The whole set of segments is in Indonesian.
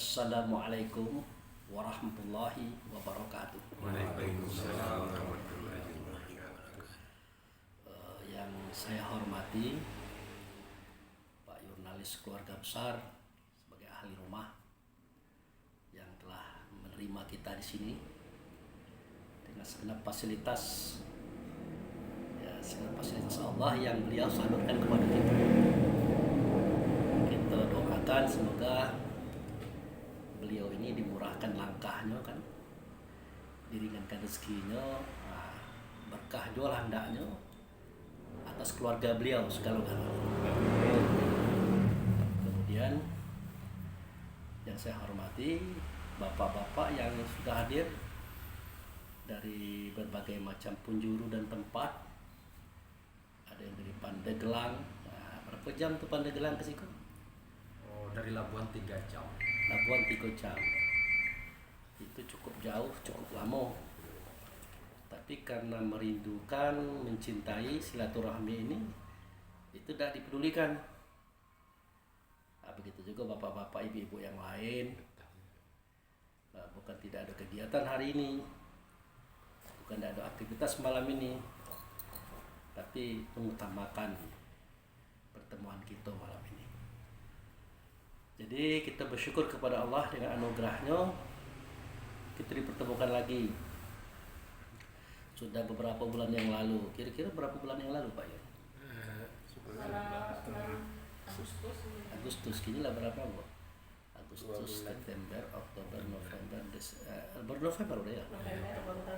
Assalamualaikum warahmatullahi wabarakatuh. Waalaikumsalam warahmatullahi wabarakatuh. Yang saya hormati Pak Jurnalis Keluarga Besar sebagai ahli rumah yang telah menerima kita di sini dengan segenap fasilitas Allah yang beliau salurkan kepada kita. Kita doakan semoga beliau ini dimurahkan langkahnya kan, diringankan rezekinya, berkah juga hendaknya atas keluarga beliau segala-galanya. Kemudian yang saya hormati bapak-bapak yang sudah hadir dari berbagai macam penjuru dan tempat. Ada yang dari Pandeglang. Berapa jam tuh Pandeglang ke situ? Oh, dari Labuan 3 jam. Labuan 3 jam. Itu cukup jauh, cukup lama. Tapi karena merindukan, mencintai silaturahmi ini, itu tidak dipedulikan. Begitu juga bapak-bapak, ibu-ibu yang lain. Bukan tidak ada kegiatan hari ini, bukan tidak ada aktivitas malam ini, tapi mengutamakan pertemuan kita malam ini. Jadi kita bersyukur kepada Allah dengan anugerahnya kita dipertemukan lagi. Sudah beberapa bulan yang lalu. Kira-kira berapa bulan yang lalu Pak ya? Agustus. Kini lah berapa Bu? Agustus, September, Oktober, November, baru November udah ya?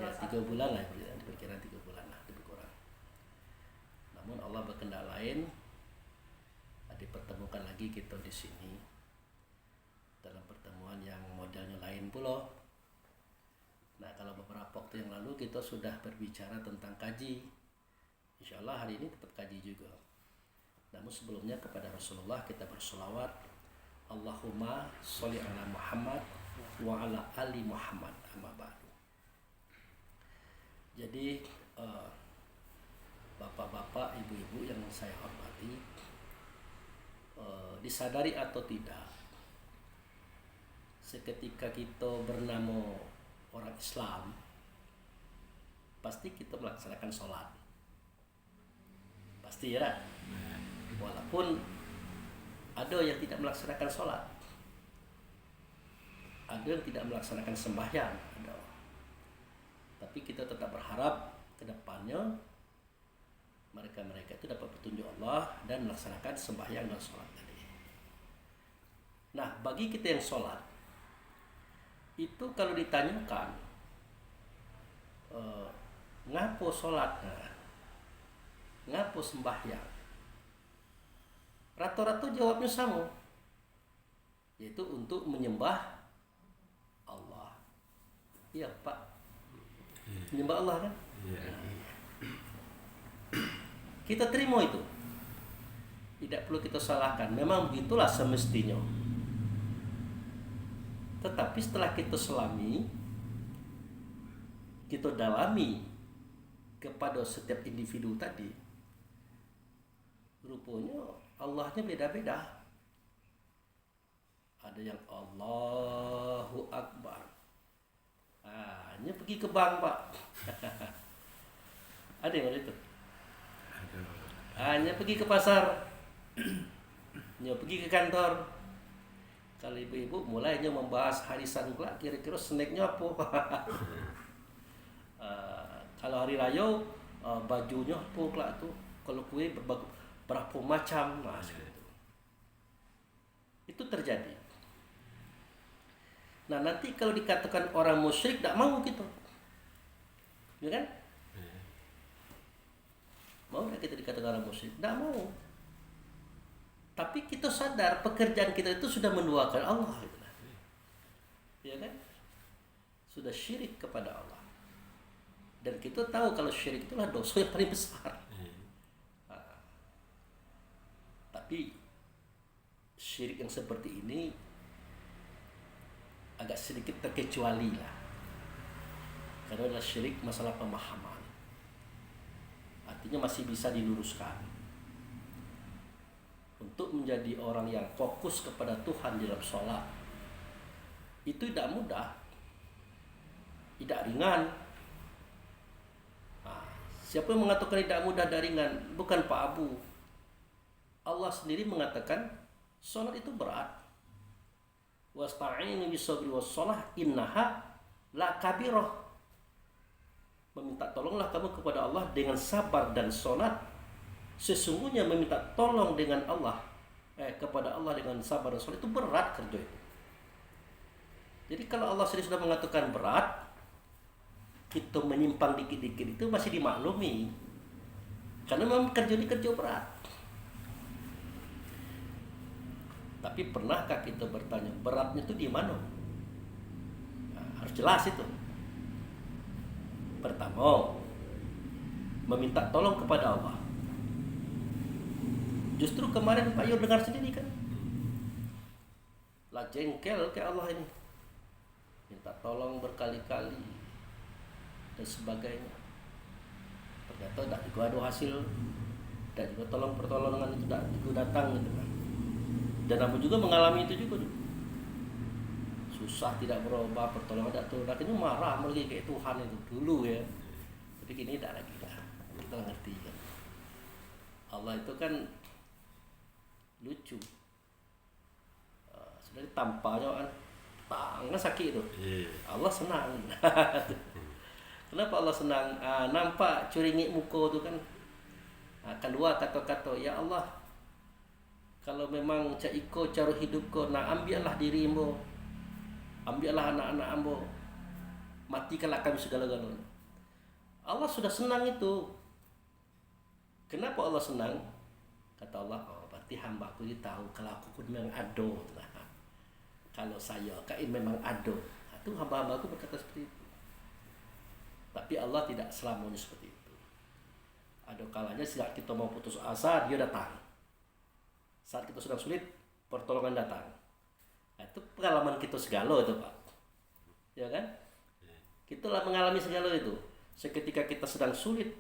Ya 3 bulan lah, diperkirakan 3 bulan lah lebih kurang. Namun Allah berkehendak lain, dipertemukan lagi kita di sini dalam pertemuan yang modelnya lain pula. Nah, kalau beberapa waktu yang lalu kita sudah berbicara tentang kaji. Insya Allah hari ini tetap kaji juga. Namun sebelumnya kepada Rasulullah kita bersolawat. Allahumma sholli ala Muhammad wa ala ali Muhammad amma ba'du. Jadi bapak-bapak, ibu-ibu yang saya hormati, disadari atau tidak, seketika kita bernama orang Islam, pasti kita melaksanakan sholat. Pasti ya. Walaupun ada yang tidak melaksanakan sholat, ada yang tidak melaksanakan sembahyang, ada. Tapi kita tetap berharap ke depannya mereka itu dapat petunjuk Allah dan melaksanakan sembahyang dan sholat tadi. Nah, bagi kita yang sholat, itu kalau ditanyakan ngapo sholat, ngapo sembahyang, rata-rata jawabnya sama, yaitu untuk menyembah Allah. Iya Pak, menyembah Allah kan? Kita terima itu, tidak perlu kita salahkan, memang begitulah semestinya. Tetapi setelah kita selami, kita dalami kepada setiap individu tadi, rupanya Allahnya beda-beda. Ada yang Allahu Akbar, hanya pergi ke bank Pak. Ada yang itu, hanya pergi ke pasar, hanya pergi ke kantor. Kalau ibu-ibu mulainya membahas harisan pula, kira-kira snacknya apa? Kalau hari raya bajunya apa pula tuh? Kalau kue berapa macam, itu terjadi. Nah, nanti kalau dikatakan orang musyrik, tak mau gitu, ya kan? Mau nggak kita dikatakan orang musyrik? Tak mau. Tapi kita sadar pekerjaan kita itu sudah menduakan Allah, gitu. Ya kan? Sudah syirik kepada Allah. Dan kita tahu kalau syirik itulah dosa yang paling besar. Tapi syirik yang seperti ini agak sedikit terkecuali lah, karena adalah syirik masalah pemahaman. Artinya masih bisa diluruskan. Untuk menjadi orang yang fokus kepada Tuhan dalam sholat, Itu tidak mudah, tidak ringan. Nah, siapa yang mengatakan tidak mudah dan ringan? Bukan Pak Abu. Allah sendiri mengatakan sholat itu berat. Wasta'inu bis-sabri was-shalah innaha la kabirah. Meminta tolonglah kamu kepada Allah dengan sabar dan sholat. Sesungguhnya meminta tolong dengan Allah kepada Allah dengan sabar dan sholat itu berat kerja itu. Jadi kalau Allah sendiri sudah mengatakan berat, kita menyimpang dikit-dikit itu masih dimaklumi. Karena memang kerja ini kerja berat. Tapi pernahkah kita bertanya beratnya itu di mana? Nah, harus jelas itu. Pertama, meminta tolong kepada Allah. Justru kemarin Pak Yur dengar sendiri kan, lah jengkel ke Allah ini, minta tolong berkali-kali dan sebagainya. Ternyata tidak juga ada hasil, dan juga pertolongan itu tidak juga datang gitu kan. Dan Abu juga mengalami itu juga. Susah tidak berubah, pertolongan tidak turun. Akhirnya marah lagi kayak Tuhan itu dulu ya. Jadi gini tidak lagi lah. Kita ngerti kan. Allah itu kan lucu. Sudah ditampaknya kan tangan sakit itu. Allah senang. Kenapa Allah senang? Nampak curingik muka itu kan. Keluar kata-kata, ya Allah, kalau memang cak iko cara hidup kau, nak ambillah dirimu, ambillah anak-anak ambo, matikanlah kami segala-galanya. Allah sudah senang itu. Kenapa Allah senang? Kata Allah, oh berarti hamba aku ini tahu kalau aku pun memang ado. Nah, kalau saya kain memang ado, itu hamba-hamba aku berkata seperti itu. Tapi Allah tidak selamanya seperti itu. Ada kalanya saat kita mau putus asa, dia datang. Saat kita sedang sulit, pertolongan datang. Nah, itu pengalaman kita segala itu Pak. Ya kan? Kita lah mengalami segala itu. Seketika kita sedang sulit,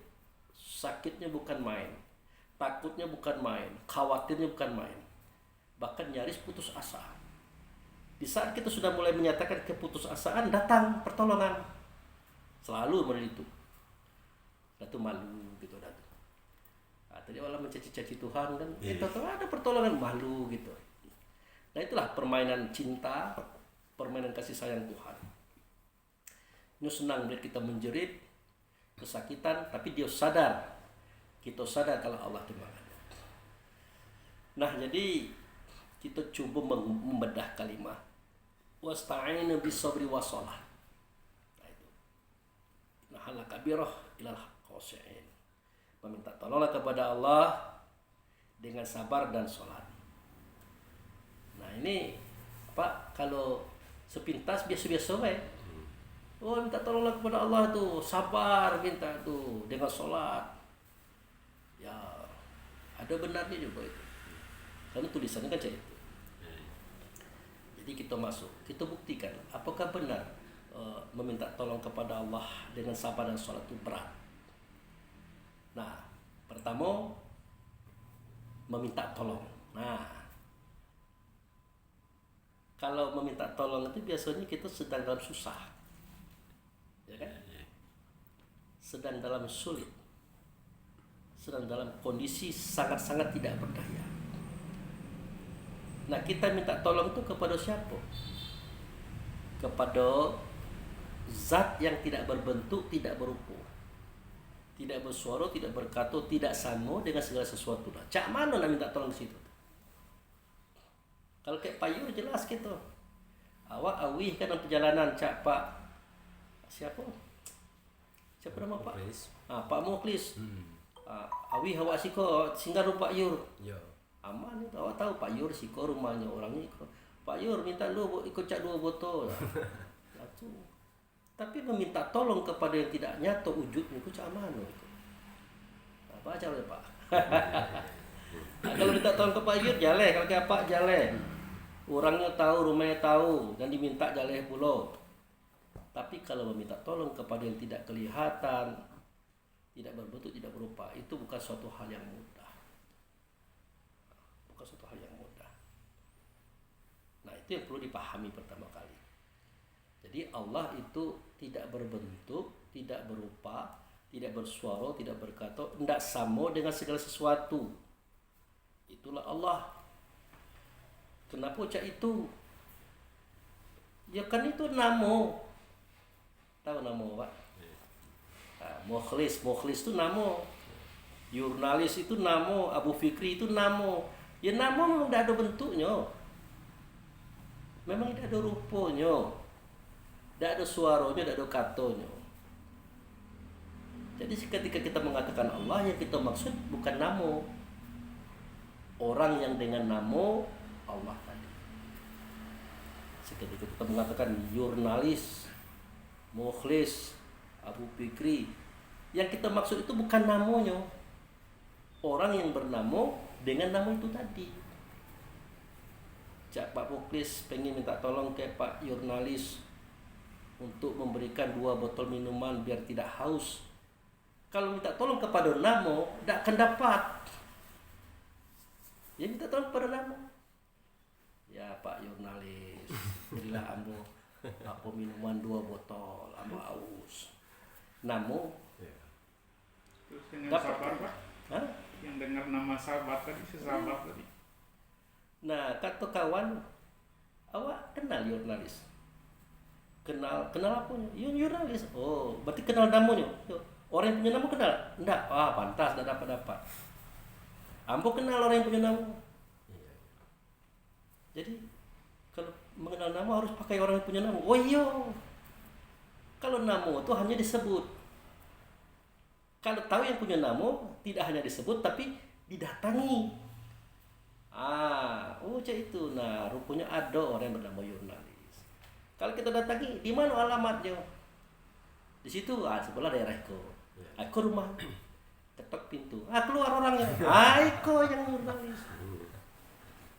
sakitnya bukan main, takutnya bukan main, khawatirnya bukan main, bahkan nyaris putus asa. Di saat kita sudah mulai menyatakan keputusasaan, datang pertolongan. Selalu model itu. Datu malu gitu datu. Tadi Allah mencaci-caci Tuhan kan, itu ada pertolongan, malu gitu. Nah itulah permainan cinta, permainan kasih sayang Tuhan. Ini senang biar kita menjerit, kesakitan, tapi dia sadar, kita sadar kalau Allah itu ada. Nah jadi kita coba membedah kalimat wasta'inu bis-sabri was-shalah. Nah itu. Nah la kabirah ilal khashi'in. Meminta tolonglah kepada Allah dengan sabar dan sholat. Nah ini Pak, kalau sepintas biasa-biasa baik. Oh minta tolonglah kepada Allah tuh, sabar minta tuh dengan sholat. Ya ada benarnya juga itu. Karena tulisannya kan kayak itu. Jadi kita masuk, kita buktikan apakah benar meminta tolong kepada Allah dengan sabar dan sholat itu berat. Nah, pertama meminta tolong. Nah, kalau meminta tolong itu biasanya kita sedang dalam susah, ya kan? Sedang dalam sulit, sedang dalam kondisi sangat-sangat tidak berdaya. Nah, kita minta tolong itu kepada siapa? Kepada zat yang tidak berbentuk, tidak berupa, tidak bersuara, tidak berkata, tidak sama dengan segala sesuatu. Nah, cak mana nak minta tolong di situ? Kalau kayak payur jelas gitu. Awak awih kan dalam perjalanan, cak Pak siapa? Siapa nama Pak? Pak Mukhlis. Awih awak siko singgah rumah Pak Yur. Ya. Aman itu. Awak tahu Pak Yur siko rumahnya orangnya. Pak Yur minta lu ikut cak 2 botol. Itu. Tapi meminta tolong kepada yang tidak nyata wujudnya itu cak mana itu? Apa aja oleh Pak? Nah, kalau minta tolong ke Pak Yur jaleh, kalau ke Pak jaleh. Orangnya tahu, rumahnya tahu, dan diminta jaleh pula. Tapi kalau meminta tolong kepada yang tidak kelihatan, tidak berbentuk, tidak berupa, itu bukan suatu hal yang mudah. Bukan suatu hal yang mudah. Nah itu yang perlu dipahami pertama kali. Jadi Allah itu tidak berbentuk, tidak berupa, tidak bersuara, tidak berkata, tidak sama dengan segala sesuatu. Itulah Allah. Kenapa ucap itu? Ya kan itu namo. Tahu namo, Pak? Mukhlis itu namo. Jurnalis itu namo. Abu Fikri itu namo. Ya namo memang tidak ada bentuknya. Memang tidak ada rupanya. Tidak ada suaranya, tidak ada katanya. Jadi ketika kita mengatakan Allah, yang kita maksud bukan namo. Orang yang dengan namo Allah tadi. Ketika kita mengatakan jurnalis, mukhlis, Abu Fikri, yang kita maksud itu bukan namanya. Orang yang bernamo dengan nama itu tadi. Cak Pak Mukhlis pengen minta tolong ke Pak jurnalis untuk memberikan 2 botol minuman biar tidak haus. Kalau minta tolong kepada namo, tidak akan dapat. Ya minta tolong kepada namo. Ya Pak jurnalis, berilah ambo apa minuman 2 botol, ambo haus. Namo. Terus dengan Dapat. sabar, Pak? Hah? Yang dengar nama sahabat tadi, sesahabat tadi. Nah, kata kawan, awak kenal jurnalis? Kenal apa? Jurnalis. Oh, berarti kenal namanya. Orang yang punya nama kenal? Enggak. Pantas, tidak dapat. Ambo kenal orang yang punya nama. Jadi, kalau mengenal nama harus pakai orang yang punya nama. Oh iya. Kalau nama itu hanya disebut. Kalau tahu yang punya nama, tidak hanya disebut, tapi didatangi. Cak itu. Nah, rupanya ada orang yang bernama jurnalis. Kalau kita datangi, di mana alamatnya? Di situ, sebelah daerahku. Aku rumah. Ketok pintu. Keluar orangnya. Aku yang jurnalis.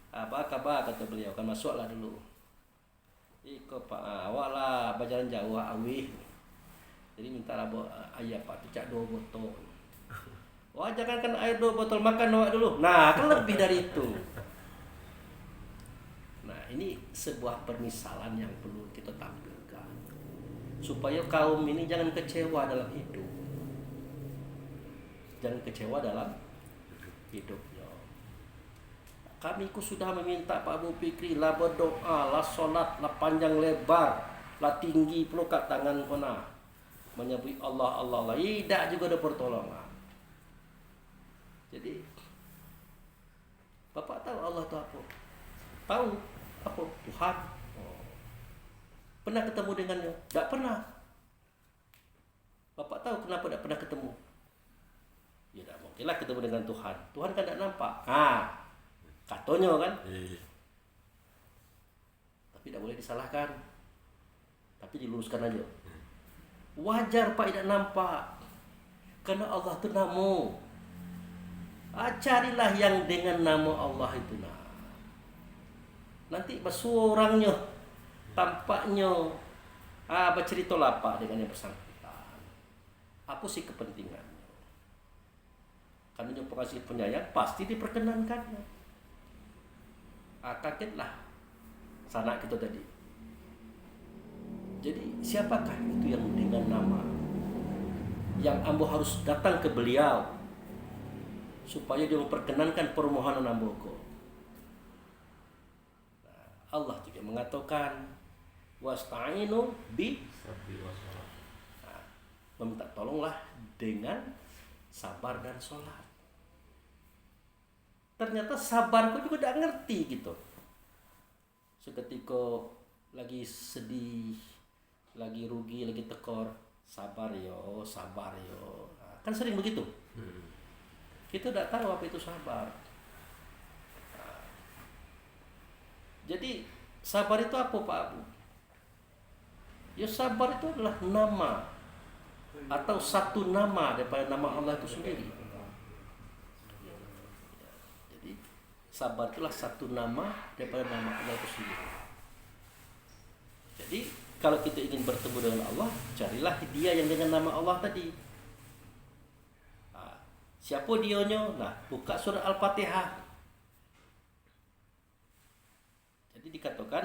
Apa kabar, kata beliau. Kan masuklah dulu. Iko Pak, awak lah berjalan jauh awih. Jadi minta lah ayah Pak, pecah 2 botol. Wah, jangankan air 2 botol, makan awak dulu. Nah, kan lebih dari itu. Nah, ini sebuah permisalan yang perlu kita tampilkan. Supaya kaum ini jangan kecewa dalam hidup. Jangan kecewa dalam hidupnya. Kami sudah meminta Pak Abu Fikri lah berdoa, lah solat, lah panjang lebar, lah tinggi pelukat tangan kona. Menyebut Allah, Allah. Tidak juga ada pertolongan. Jadi, Bapak tahu Allah itu apa? Tahu apa? Tuhan. Pernah ketemu dengannya? Tidak pernah. Bapak tahu kenapa tidak pernah ketemu? Ya tidak mungkinlah ketemu dengan Tuhan. Tuhan kan tidak nampak. Katanya kan? Tapi tidak boleh disalahkan. Tapi diluruskan aja. Wajar Pak tidak nampak. Karena Allah itu namo. Carilah yang dengan nama Allah itu. Nanti orangnya, tampaknya, bercerita apa dengan yang bersangkutan. Apa sih kepentingannya? Karena yang pengasih penyayang pasti diperkenankannya. Kagetlah sanak kita tadi. Jadi siapakah itu yang dengan nama yang ambo harus datang ke beliau supaya dia memperkenankan permohonan ambo. Allah juga mengatakan wasta'inu bi meminta tolonglah dengan sabar dan sholat. Ternyata sabarku juga tidak ngerti gitu. Seketika lagi sedih, lagi rugi, lagi tekor, sabar yo. Kan sering begitu. Kita tidak tahu apa itu sabar. Jadi sabar itu apa Pak Abu? Ya sabar itu adalah nama atau satu nama daripada nama Allah itu sendiri. Jadi sabar itulah satu nama daripada nama Allah itu sendiri. Jadi kalau kita ingin bertemu dengan Allah, carilah dia yang dengan nama Allah tadi. Siapa dionya? Nah, buka surah Al-Fatihah. Jadi dikatakan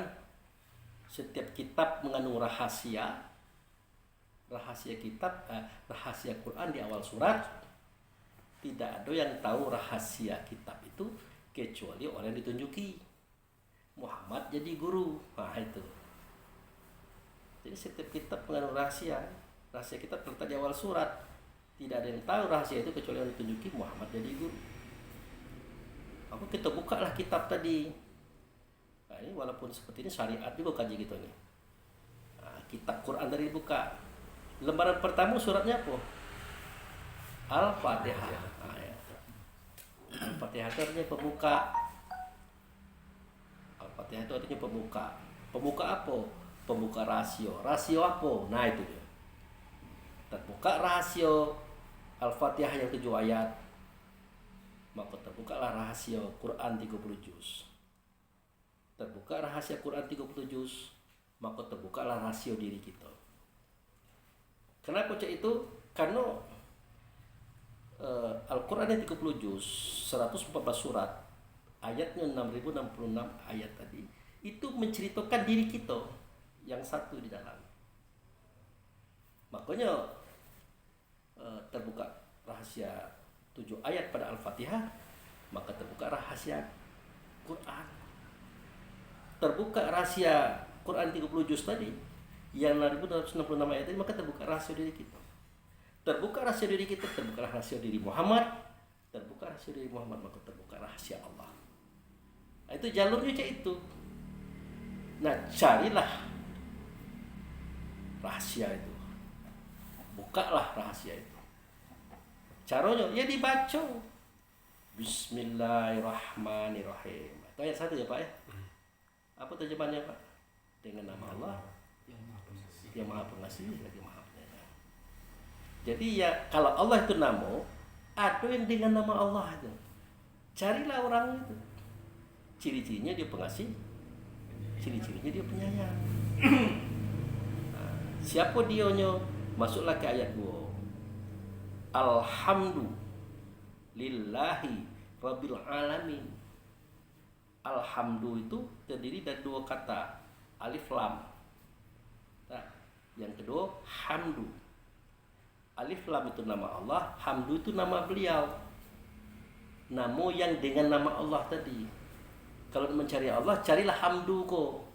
Setiap kitab mengandung rahasia kitab, rahasia Quran di awal surat. Tidak ada yang tahu rahasia kitab itu kecuali orang yang ditunjuki. Muhammad jadi guru. Nah itu. Jadi setiap kitab mengandung rahasia kitab terletak di awal surat. Tidak ada yang tahu rahasia itu kecuali yang ditunjuki Muhammad jadi guru. Kita bukalah kitab tadi. Nah, ini walaupun seperti ini syariat juga kaji gitu nih. Nah, kitab Quran tadi dibuka. Lembaran pertama suratnya apa? Al-Fatihah. Nah, ya. Al-Fatihah itu artinya pembuka. Al-Fatihah itu artinya pembuka. Pembuka apa? Pembuka rasio. Rasio apa? Nah itu dia. Terbuka rasio Al-Fatihah yang 7 ayat. Maka terbukalah rahasia Quran 30 juz. Terbuka rahasia Quran 30 juz, maka terbukalah rasio diri kita. Kenapa cak itu? Karena Al-Quran yang 30 juz, 114 surat, ayatnya 6066 ayat tadi, itu menceritakan diri kita yang satu di dalam. Makanya terbuka rahasia 7 ayat pada Al-Fatihah, maka terbuka rahasia Quran. Terbuka rahasia Quran 30 juz tadi yang 1666 ayat tadi, maka terbuka rahasia diri kita. Terbuka rahasia diri kita, terbuka rahasia diri Muhammad, terbuka rahasia diri Muhammad, maka terbuka rahasia Allah. Nah, itu jalurnya cak itu. Nah, carilah rahasia itu. Bukalah rahasia itu. Caranya ya dibaca. Bismillahirrahmanirrahim. Itu ayat 1 ya Pak ya. Apa terjemahannya Pak? Dengan nama Allah yang Maha Pengasih lagi Maha Penyayang. Jadi ya kalau Allah itu nama, ada yang dengan nama Allah itu. Carilah orang itu. Ciri-cirinya dia pengasih, ciri-cirinya dia penyayang. Nah, siapa dionyo? Masuklah ke ayat 2. Alhamdulillahi Rabbil Alamin. Alhamdu itu terdiri dari 2 kata, alif lam. Nah, yang kedua hamdu. Alif lam itu nama Allah, hamdu itu nama beliau. Nama yang dengan nama Allah tadi. Kalau mencari Allah, carilah hamdu kok.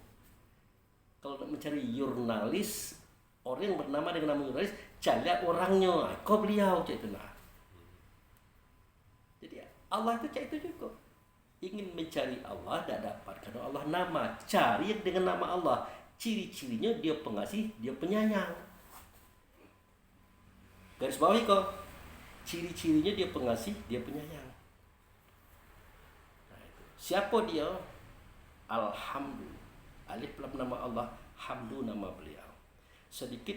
Kalau mencari jurnalis, orang yang bernama dengan nama jurnalis, carilah orangnya. Kok beliau cak itu nah. Jadi Allah itu cak itu juga. Ingin mencari Allah tidak dapat karena Allah nama. Cari yang dengan nama Allah. Ciri-cirinya dia pengasih, dia penyayang. Garis bawahi kok. Ciri-cirinya dia pengasih, dia penyayang. Nah, itu. Siapa dia? Alhamdu. Alif lam nama Allah, hamdu nama beliau. Sedikit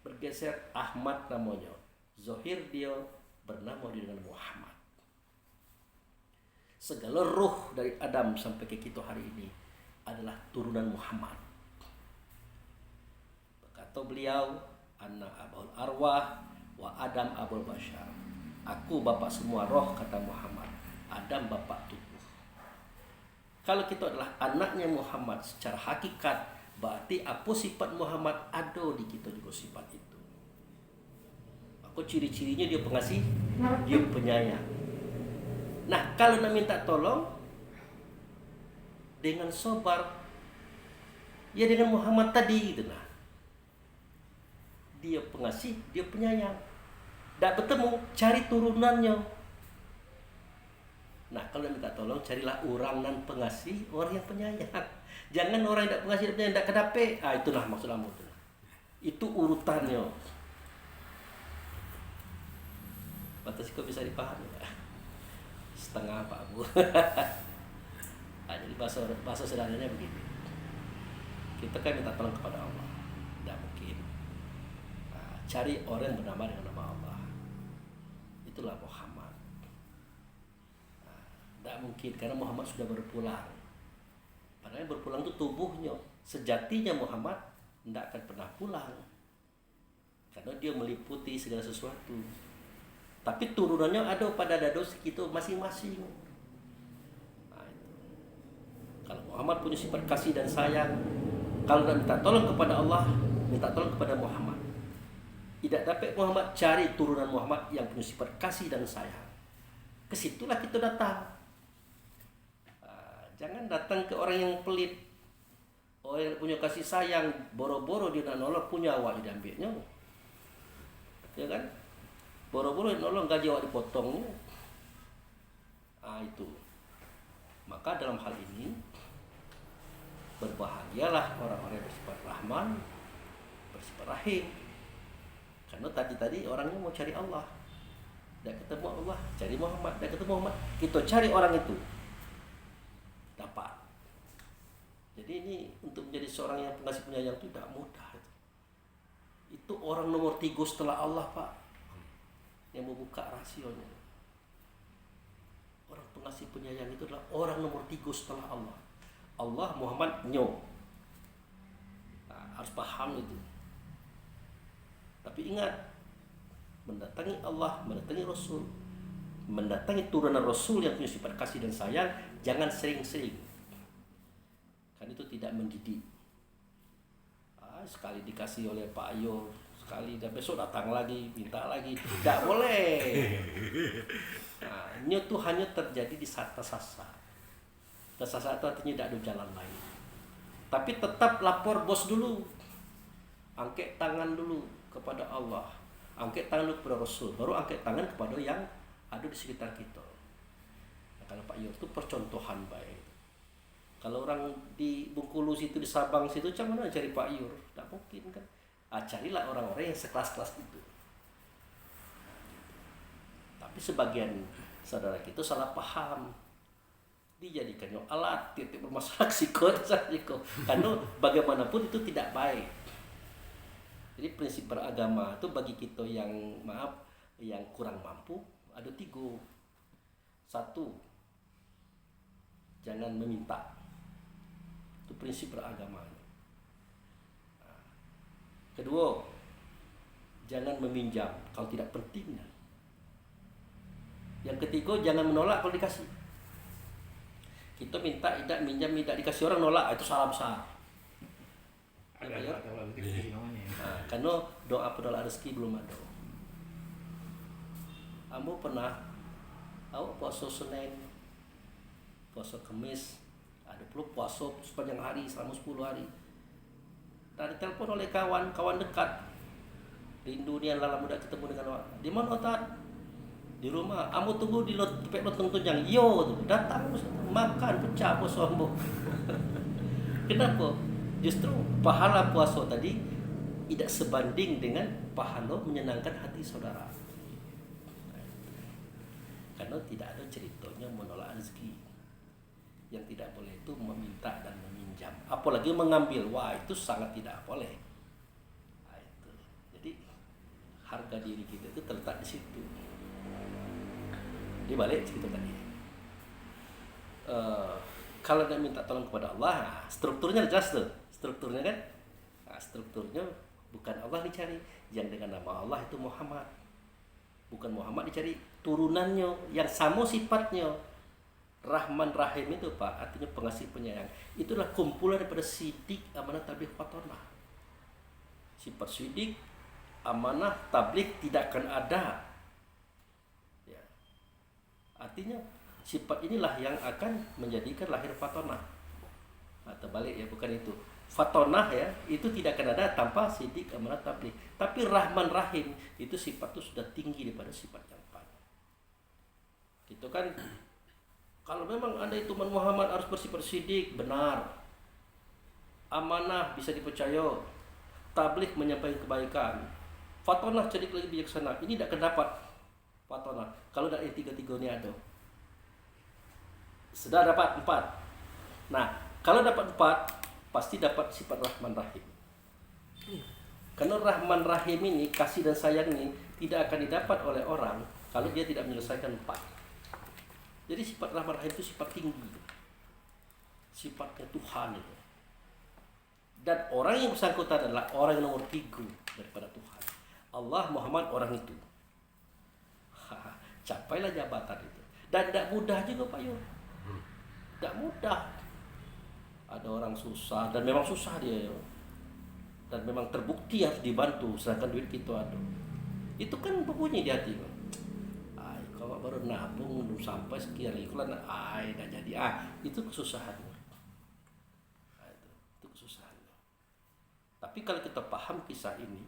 bergeser Ahmad namanya. Zohir dia bernama dengan Muhammad. Segala ruh dari Adam sampai ke kita hari ini adalah turunan Muhammad. Berkata beliau, Anna abul arwah wa Adam abul bashar. Aku bapak semua roh, kata Muhammad. Adam bapak tubuh. Kalau kita adalah anaknya Muhammad secara hakikat, berarti apa sifat Muhammad ada di kita juga sifat itu. Aku ciri-cirinya dia pengasih, dia penyayang. Nah, kalau nak minta tolong dengan sabar, ya dengan Muhammad tadi gitu nah. Dia pengasih, dia penyayang. Tak bertemu, cari turunannya. Nah, kalau minta tolong, carilah orang nan pengasih, orang yang penyayang. Jangan orang yang tak pengasih, yang tak kedape. Itulah maksud kamu. Itu urutannya. Batas kau bisa dipahami ya? Setengah Pak Bu. Jadi bahasa sederhananya begini. Kita kan minta tolong kepada Allah. Tidak mungkin. Cari orang yang bernama dengan nama Allah. Itulah Muhammad. Tidak mungkin karena Muhammad sudah berpulang. Padahal yang berpulang itu tubuhnya. Sejatinya Muhammad tidak akan pernah pulang. Karena dia meliputi segala sesuatu. Tapi turunannya ada pada dados kita masing-masing. Nah, itu. Kalau Muhammad punya sifat kasih dan sayang, Kalau nak minta tolong kepada Allah, minta tolong kepada Muhammad. Tidak dapat Muhammad, cari turunan Muhammad yang punya sifat kasih dan sayang. Kesitulah kita datang. Jangan datang ke orang yang pelit, orang yang punya kasih sayang, boro-boro dia nak nolong, punya awak diambilnya, ya kan? Boro-boro dia nolong, gaji awak dipotongnya. Itu. Maka dalam hal ini berbahagialah orang-orang yang bersifat rahman, bersifat rahim. Karena tadi orangnya mau cari Allah, tidak ketemu Allah, cari Muhammad, tidak ketemu Muhammad, kita cari orang itu, dapat. Jadi ini untuk menjadi seorang yang pengasih penyayang itu tidak mudah. Itu orang nomor 3 setelah Allah, Pak, yang membuka rahasionya. Orang pengasih penyayang itu adalah orang nomor 3 setelah Allah. Allah, Muhammad, nyo. Harus paham itu. Tapi ingat, mendatangi Allah, mendatangi Rasul, mendatangi turunan Rasul yang punya sifat kasih dan sayang, jangan sering-sering. Kan itu tidak mendidik. Sekali dikasih oleh Pak Ayo, sekali dan besok datang lagi, minta lagi, tidak boleh. Ini tuh hanya terjadi di sasa-sasa. Dan sasa itu artinya tidak ada jalan lain. Tapi tetap lapor bos dulu, angkat tangan dulu kepada Allah, angkat tangan dulu kepada Rasul, baru angkat tangan kepada yang ada di sekitar kita. Nah, kalau Pak Yo itu percontohan baik. Kalau orang di Bengkulu situ, di Sabang situ, macam mana cari Pak Yur? Tak mungkin kan. Carilah orang-orang yang sekelas-kelas itu. Tapi sebagian saudara kita salah paham. Dijadikannya alat titik bermasalah psiko. Karena bagaimanapun itu tidak baik. Jadi prinsip beragama itu bagi kita yang yang kurang mampu ada 3. 1, jangan meminta. Itu prinsip beragama. Kedua, jangan meminjam kalau tidak penting. Yang ketiga, jangan menolak kalau dikasih. Kita minta, tidak minjam, tidak dikasih orang, nolak, itu salah besar. Karena doa penolak rezeki belum ada. Ambo pernah puasa Senin, puasa Kamis, ada pula puasa sepanjang hari selama 10 hari. Dan ditelepon oleh kawan dekat. Rindu ni lala muda ketemu dengan awak. Di mana Ustaz? Di rumah. Ambo tunggu di tempat lontong tunjang. Yo, datang makan pecah puasa ambo. Kenapa? Justru pahala puasa tadi tidak sebanding dengan pahala menyenangkan hati saudara. Karena tidak ada ceritanya menolak rezeki. Yang tidak boleh itu meminta dan meminjam, apalagi mengambil. Wah, itu sangat tidak boleh. Itu. Jadi harga diri kita itu terletak di situ. Di balik cerita tadi. Kalau nak minta tolong kepada Allah, strukturnya jelas tuh. Strukturnya kan, strukturnya bukan Allah dicari, yang dengan nama Allah itu Muhammad. Bukan Muhammad dicari, turunannya yang sama sifatnya. Rahman Rahim itu, Pak, artinya pengasih penyayang. Itulah kumpulan daripada sidik, amanah, tabligh, fatonah. Sifat sidik, amanah, tabligh tidak akan ada. Ya. Artinya sifat inilah yang akan menjadikan lahir fatonah. Atau balik ya, bukan itu. Fatonah ya, itu tidak akan ada tanpa sidik, amanah, tabligh. Tapi Rahman Rahim itu sifat itu sudah tinggi daripada sifat yang lain. Itu kan. Kalau memang ada itu Muhammad harus bersifat sidik, benar. Amanah bisa dipercaya. Tabligh menyampaikan kebaikan. Fatonah cerdik lagi bijaksana. Ini tidak akan dapat fatonah kalau dari 3-3 ini ada. Sudah dapat 4. Nah, kalau dapat 4 pasti dapat sifat Rahman Rahim. Karena Rahman Rahim ini, kasih dan sayang ini tidak akan didapat oleh orang kalau dia tidak menyelesaikan 4. Jadi sifat Rahman Rahim itu sifat tinggi, sifatnya Tuhan itu. Dan orang yang bersangkutan adalah orang yang nomor 3 daripada Tuhan. Allah, Muhammad, orang itu. Capailah jabatan itu. Dan tidak mudah juga Pak Yur. Tidak mudah. Ada orang orang susah dan memang susah dia ya. Dan memang terbukti harus dibantu sedangkan duit kita ada. Itu kan berbunyi di hati. Ay, kalau baru nabung belum sampai sekian iklan, ay nggak jadi. Itu kesusahan. Itu kesusahan. Tapi kalau kita paham kisah ini,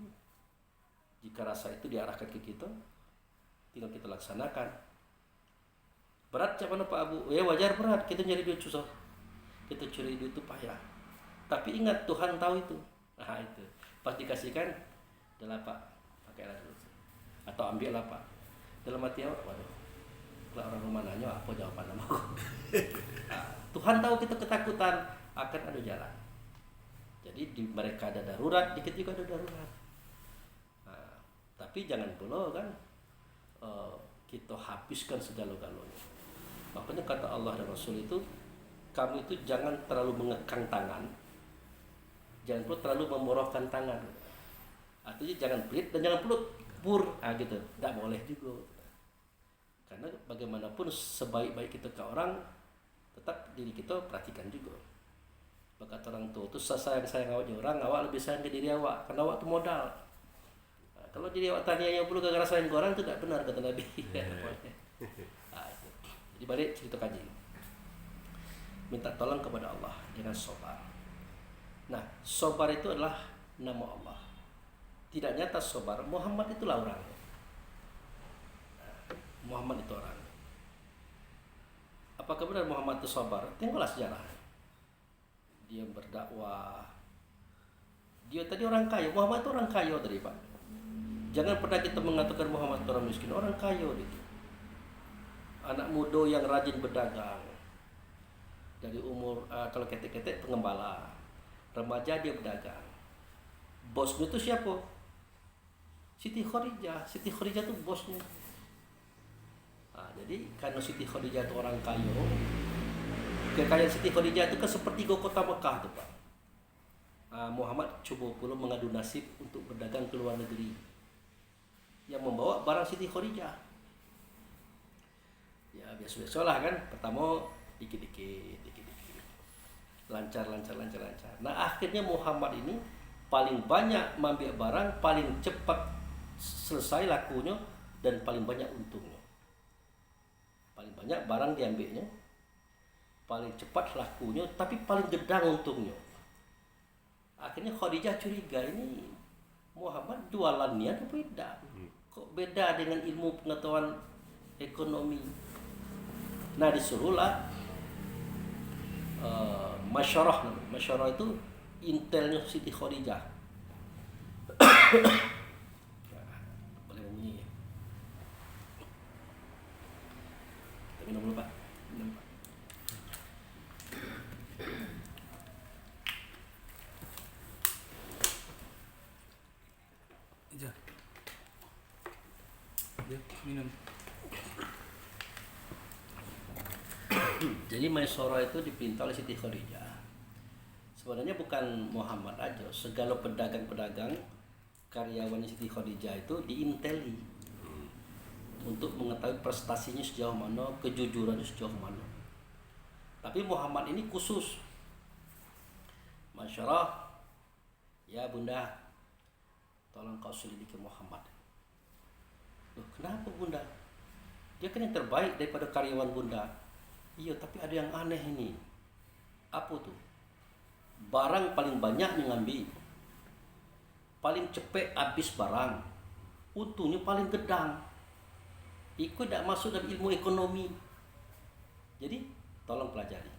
jika rasa itu diarahkan ke kita, tinggal kita laksanakan. Berat macam mana Pak Abu? Ya wajar berat, kita nyari duit susah. Kita cari duit itu payah. Tapi ingat Tuhan tahu itu. Nah itu. Pas dikasihkan, adalah Pak, pakailah dulu. Atau ambillah Pak. Dalam hati awak, waduh. Kalau orang rumah nanya, apa jawaban namaku? Tuhan tahu kita ketakutan, akan ada jalan. Jadi di mereka ada darurat, dikit juga ada darurat. Nah, tapi jangan pula kan kita habiskan segala-galanya. Makanya kata Allah dan Rasul itu, kamu itu jangan terlalu mengekang tangan, jangan pula terlalu memorohkan tangan. Artinya jangan pelit dan jangan pula pur, gitu. Tidak boleh juga. Karena bagaimanapun sebaik-baik kita ke orang, tetap diri kita perhatikan juga. Maka orang tua itu sayang awak orang, awak lebih sayang ke diri awak, karena awak itu modal. Nah, kalau diri awak tanya yang perlu gara-gara sayang ke orang itu tidak benar kata Nabi. Jadi balik cerita kaji. Minta tolong kepada Allah dengan sabar. Nah, sabar itu adalah nama Allah. Tidak nyata sabar, Muhammad itulah orang. Muhammad itu orang. Apakah benar Muhammad itu sabar? Tengoklah sejarah. Dia berdakwah. Dia tadi orang kaya. Muhammad itu orang kaya tadi Pak. Jangan pernah kita mengatakan Muhammad itu orang miskin. Orang kaya gitu. Anak muda yang rajin berdagang. Dari umur kalau ketek-ketek pengembala. Remaja dia berdagang. Bosnya itu siapa? Siti Khadijah. Siti Khadijah itu bosnya. Jadi karena Siti Khadijah itu orang kaya, kekayaan Siti Khadijah itu kan sepertiga kota Mekah tuh Pak. Muhammad coba pula mengadu nasib untuk berdagang ke luar negeri, yang membawa barang Siti Khadijah. Ya biasa-biasa lah kan. Pertama dikit-dikit, lancar. Nah akhirnya Muhammad ini paling banyak mengambil barang, paling cepat selesai lakunya dan paling banyak untungnya. Paling banyak barang diambilnya, paling cepat lakunya, tapi paling gedang untungnya. Akhirnya Khadijah curiga, ini Muhammad jualannya atau beda? Kok beda dengan ilmu pengetahuan ekonomi? Nah disuruhlah masyarah itu intelnya Siti Khadijah. Boleh bunyi ya? Minum dulu Pak. Minum. Jadi Maisarah itu dipinta oleh Siti Khadijah. Sebenarnya bukan Muhammad aja, segala pedagang-pedagang karyawan Siti Khadijah itu diinteli untuk mengetahui prestasinya sejauh mana, kejujurannya sejauh mana. Tapi Muhammad ini khusus. Masyarah, ya Bunda, tolong kau selidiki Muhammad. Loh, kenapa Bunda? Dia kan yang terbaik daripada karyawan Bunda. Iya, tapi ada yang aneh ini. Apa tuh? Barang paling banyak mengambil, paling cepet habis barang, untungnya paling gedang. Itu tidak masuk dalam ilmu ekonomi. Jadi tolong pelajari.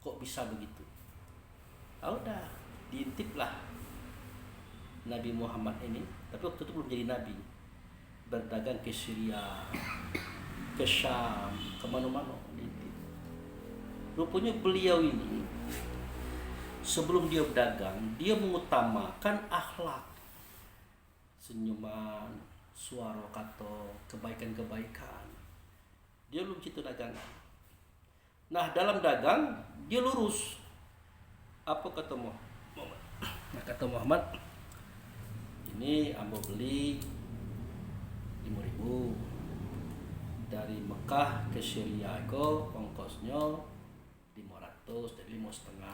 Kok bisa begitu? Udah, diintiplah Nabi Muhammad ini. Tapi waktu itu belum jadi nabi. Berdagang ke Syria, ke Syam, kemana-mana. Rupanya beliau ini sebelum dia berdagang, dia mengutamakan akhlak, senyuman, suara kata, kebaikan-kebaikan. Dia belum situ dagangan. Nah dalam dagang dia lurus. Apa kata Muhammad? Nah kata Muhammad, ini ambo beli 5.000 dari Mekah ke Syria, ongkosnya 500, jadi 5,5.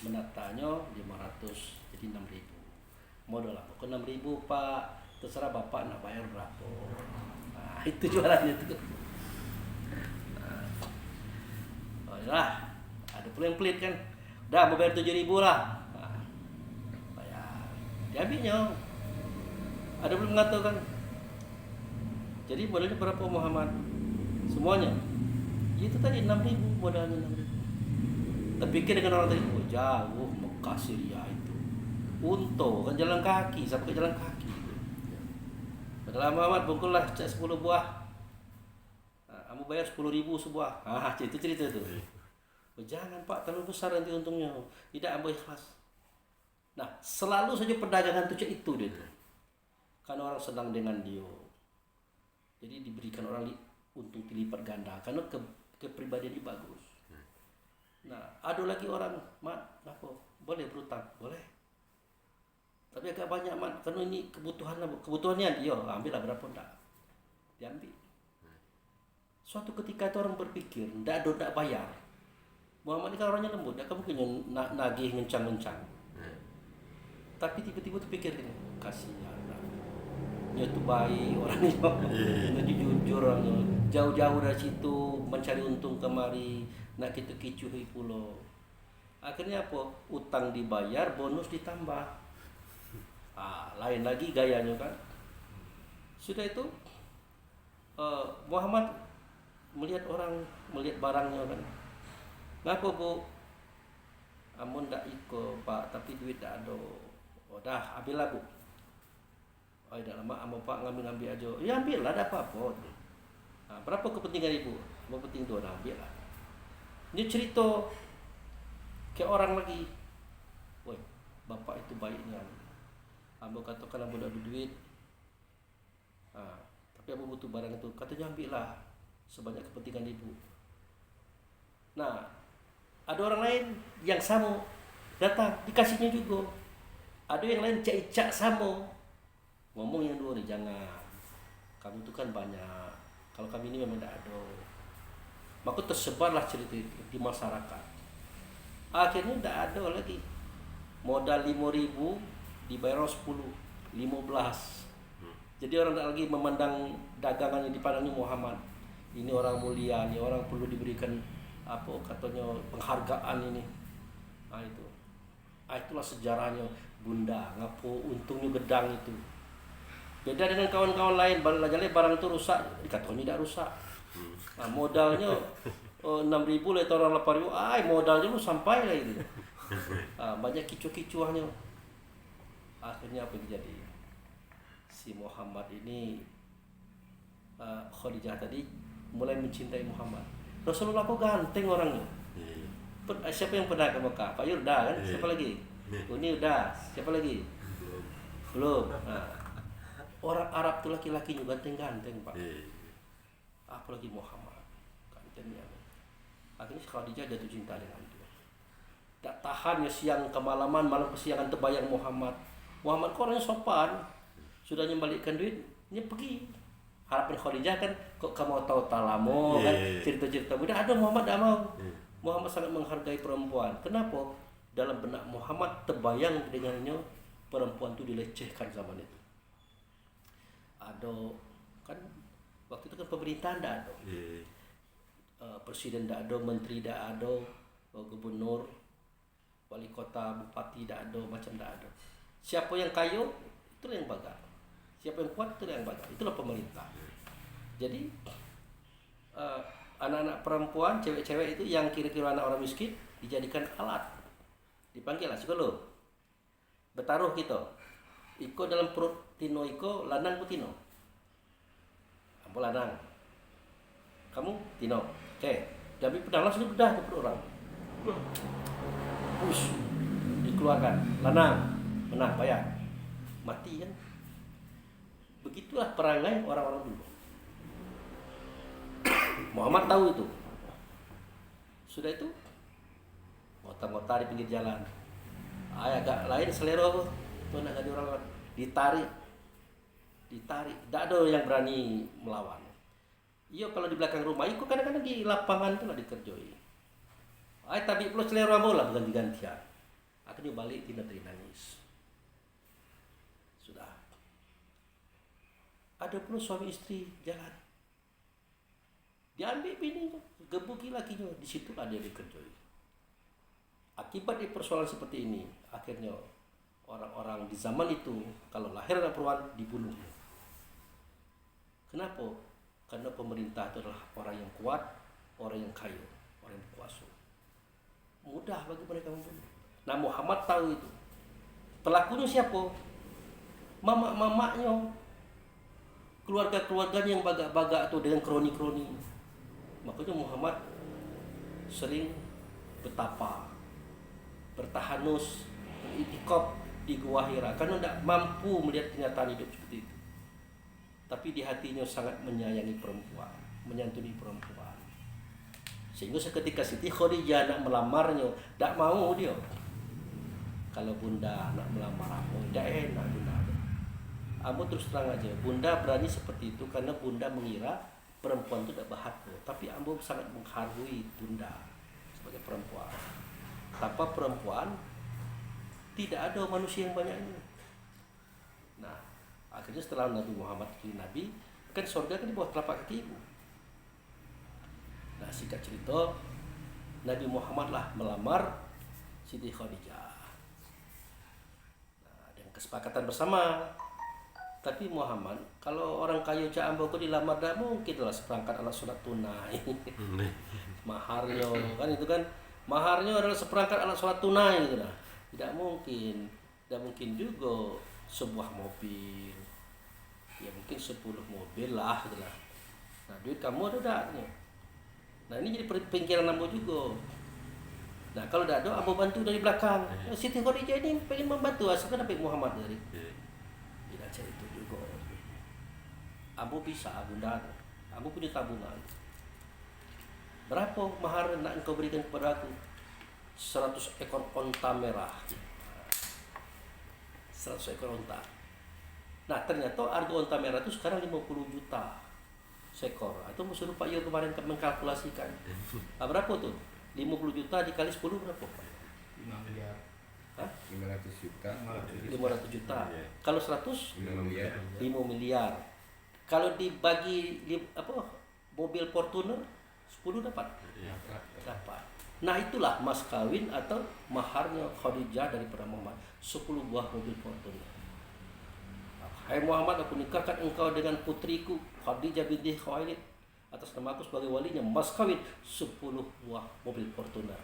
menatanya 500 jadi 6.000 modal apa ke 6.000 Pak, terserah Bapak nak bayar berapa. Nah, itu jualannya itu. Nah, oh lah, ada pula yang pelit kan, udah mau bayar 7.000 lah. Nah, bayar, diambilnya. Ada pula mengatakan, jadi modalnya berapa Muhammad? Semuanya itu tadi 6.000 modalnya 6.000. Terpikir dengan orang tadi, oh jauh Mekah Syria itu, untung kan jalan kaki, sampai jalan kaki. Padahal Muhammad bungkullah cat 10 buah, nah, kamu bayar 10.000 sebuah. Itu cerita tu. Oh, jangan Pak, terlalu besar nanti untungnya, tidak ambil ikhlas. Nah selalu saja perdagangan tu itu dia tu, kan orang senang dengan dia. Jadi diberikan orang untung dilipat ganda karena kepribadian dia bagus. Nah, ada lagi orang, Mat, apa? Boleh berutang? Boleh. Tapi agak banyak, Mat, karena ini kebutuhannya dia, ambillah berapa enggak. Diambil. Suatu ketika itu orang berpikir, enggak bayar. Muhammad ini kan orangnya lembut, enggak mungkin nagih ngencang-ngencang. Tapi tiba-tiba terpikir gini, kasihan. Dia tuh baik orangnya, jujur orangnya, jauh-jauh dari situ mencari untung kemari, nak kita kicuhi pulau. Akhirnya apa? Utang dibayar, bonus ditambah. Lain lagi gayanya kan. Sudah itu Muhammad melihat barangnya kan. Ngapa Bu? Amun tak ikut Pak, tapi duit tak ada. Oh dah, ambillah Bu. Oh, dah lama amo Pak ngambil aja. Ya ambillah, ada apa-apa. Nah, berapa kepentingan Ibu? Apa penting tu, ambillah. Ini cerita ke orang lagi. Woi, Bapak itu baiknya. Amo katakan amo ada duit. Tapi amo butuh barang itu. Katanya ambillah sebanyak kepentingan Ibu. Nah, ada orang lain yang sama datang, dikasihnya juga. Ada yang lain cak-cak sama. Ngomong yang dua nih, jangan. Kamu tuh kan banyak. Kalau kami ini memang tidak ada. Maka tersebarlah cerita itu di masyarakat. Akhirnya tidak ada lagi. Modal 5.000 dibayar 10, 15. Jadi orang tidak lagi memandang dagangan yang dipandangnya Muhammad. Ini orang mulia, ini orang perlu diberikan apa katanya penghargaan ini. Itu. Itulah sejarahnya Bunda. Ngapo untungnya gedang itu. Beda dengan kawan-kawan lain, barang itu rusak, dikatakan tidak rusak. Nah, modalnya 6.000 lihat orang 8.000, modalnya lu sampai lah itu. Banyak kicu-kicuannya. Akhirnya apa yang terjadi? Si Muhammad ini, Khadijah tadi mulai mencintai Muhammad. Rasulullah kok ganteng orangnya. Siapa yang pernah ke Mekah? Pak Yur dah kan? Siapa lagi? Ini udah. Siapa lagi? Belum. Orang Arab tuh laki-laki juga ganteng-ganteng Pak. Apalagi Muhammad, gantengnya. Akhirnya Khadijah jatuh cinta dengan dia. Tak tahan ya siang kemalaman, malam kesiangan terbayang Muhammad. Muhammad kok orangnya sopan. Sudah nyembalikan duit, dia pergi. Harapan Khadijah kan, kok kamu tahu talamo kan, cerita-cerita muda. Ada Muhammad tak mau. Muhammad sangat menghargai perempuan. Kenapa? Dalam benak Muhammad terbayang dengannya perempuan itu dilecehkan zaman itu. Ada kan waktu itu kan pemerintahan tidak ada, presiden tidak ada, menteri tidak ada, gubernur, wali kota, bupati tidak ada, macam tidak ada. Siapa yang kaya itulah yang bagal, siapa yang kuat itulah yang bagal. Itulah pemerintah. Jadi anak-anak perempuan, cewek-cewek itu yang kira-kira anak orang miskin dijadikan alat, dipanggil lah psikolog, bertaruh gitu. Iko dalam perut Tino iko lanang ku Tino. Ambo lanang. Kamu Tino. Oke. Jadi pedang langsung bedah ke perut orang. Push. Dikeluarkan. Lanang. Menang bayar. Mati kan. Begitulah perangai orang-orang dulu. Muhammad tahu itu. Sudah itu ngota-ngota di pinggir jalan. Agak lain selera apa? Itu nak jadi orang ditarik, tidak ada yang berani melawan. Iya kalau di belakang rumah, itu kadang-kadang di lapangan itu lah dikerjoi. Tapi perlu selera bola bukan digantian. Akhirnya balik Tina dari nangis. Sudah. Ada pun suami istri jalan. Diambil bini, gebuki lakinya. Disitulah dia dikerjoi. Akibat di persoalan seperti ini, akhirnya orang-orang di zaman itu kalau lahir anak perempuan dibunuh. Kenapa? Karena pemerintah itu adalah orang yang kuat, orang yang kaya, orang yang berkuasa. Mudah bagi mereka membunuh. Nah Muhammad tahu itu. Pelakunya siapa? Mamak-mamaknya, keluarga-keluarganya yang bagak-bagak itu dengan kroni-kroni. Makanya Muhammad sering betapa, bertahanus, beritikaf di Gua Hira karena tidak mampu melihat kenyataan hidup seperti itu. Tapi di hatinya sangat menyayangi perempuan, menyantuni perempuan. Sehingga seketika Siti Khadijah nak melamarnya, tak mau dia. Kalau bunda nak melamar aku, tidak enak bunda. Aku terus terang aja, bunda berani seperti itu karena bunda mengira perempuan itu tidak bahagia. Tapi ambo sangat menghargai bunda sebagai perempuan. Tanpa perempuan tidak ada manusia yang banyak ini. Nah, akhirnya setelah Nabi Muhammad jadi Nabi, kan surga kan di bawah telapak kaki ibu. Nah, singkat cerita, Nabi Muhammad lah melamar Siti Khadijah. Nah, dengan kesepakatan bersama. Tapi Muhammad, kalau orang kaya Cak Ambo kok dilamar, dah mungkin lah seperangkat alat sunat tunai. Maharnya kan itu kan, maharnya adalah seperangkat alat sunat tunai gitu lah. Tidak mungkin juga sebuah mobil, ya mungkin 10 mobil lah gitu lah. Nah duit kamu ada daknya. Nah ini jadi pikiran Ambo juga. Nah kalau tidak ada Ambo bantu dari belakang. Nah, Siti Khadijah ini pengen membantu, asalkan dapat Muhammad dari. Tidak cari itu juga. Ambo bisa bunda, Ambo punya tabungan. Berapa mahar nak engkau berikan kepada aku? 100 ekor onta merah. 100 ekor onta. Nah ternyata harga onta merah itu sekarang 50 juta seekor. Atau suruh Pak Yo kemarin mengkalkulasikan. Nah, berapa tuh? 50 juta dikali 10 berapa? 5 miliar. Hah? 500 juta. 500 juta. Kalau 100? 5 miliar. 5 miliar. Kalau dibagi mobil Fortuner 10 dapat. Dapat. Nah itulah mas kawin atau maharnya Khadijah daripada Muhammad, 10 buah mobil Fortuner. Hai Muhammad, aku nikahkan engkau dengan putriku Khadijah binti Khuwailid atas nama aku sebagai walinya, mas kawin 10 buah mobil Fortuner.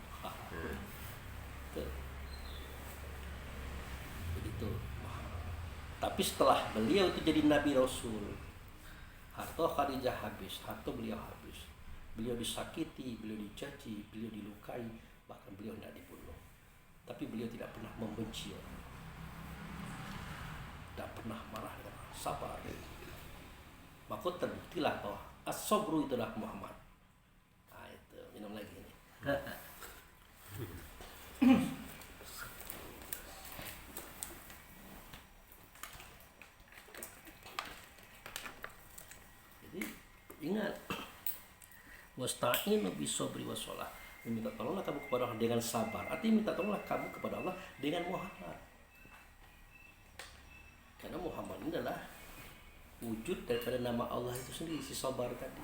Begitu. Tapi setelah beliau itu jadi Nabi Rasul, harta Khadijah habis, harta beliau habis. Beliau disakiti, beliau dicaci, beliau dilukai, bahkan beliau tidak dibunuh. Tapi beliau tidak pernah membenci orang. Tidak pernah marah dengan orang. Sabar. Maka terbuktilah bahwa as-sabru itulah Muhammad. Nah itu, minum lagi ini. Jadi ingat, wasta'inu bis-sabri was-shalah. Minta tolonglah kamu kepada Allah dengan sabar. Artinya minta tolonglah kamu kepada Allah dengan Muhammad. Karena Muhammad ini adalah wujud daripada nama Allah itu sendiri, si sabar tadi.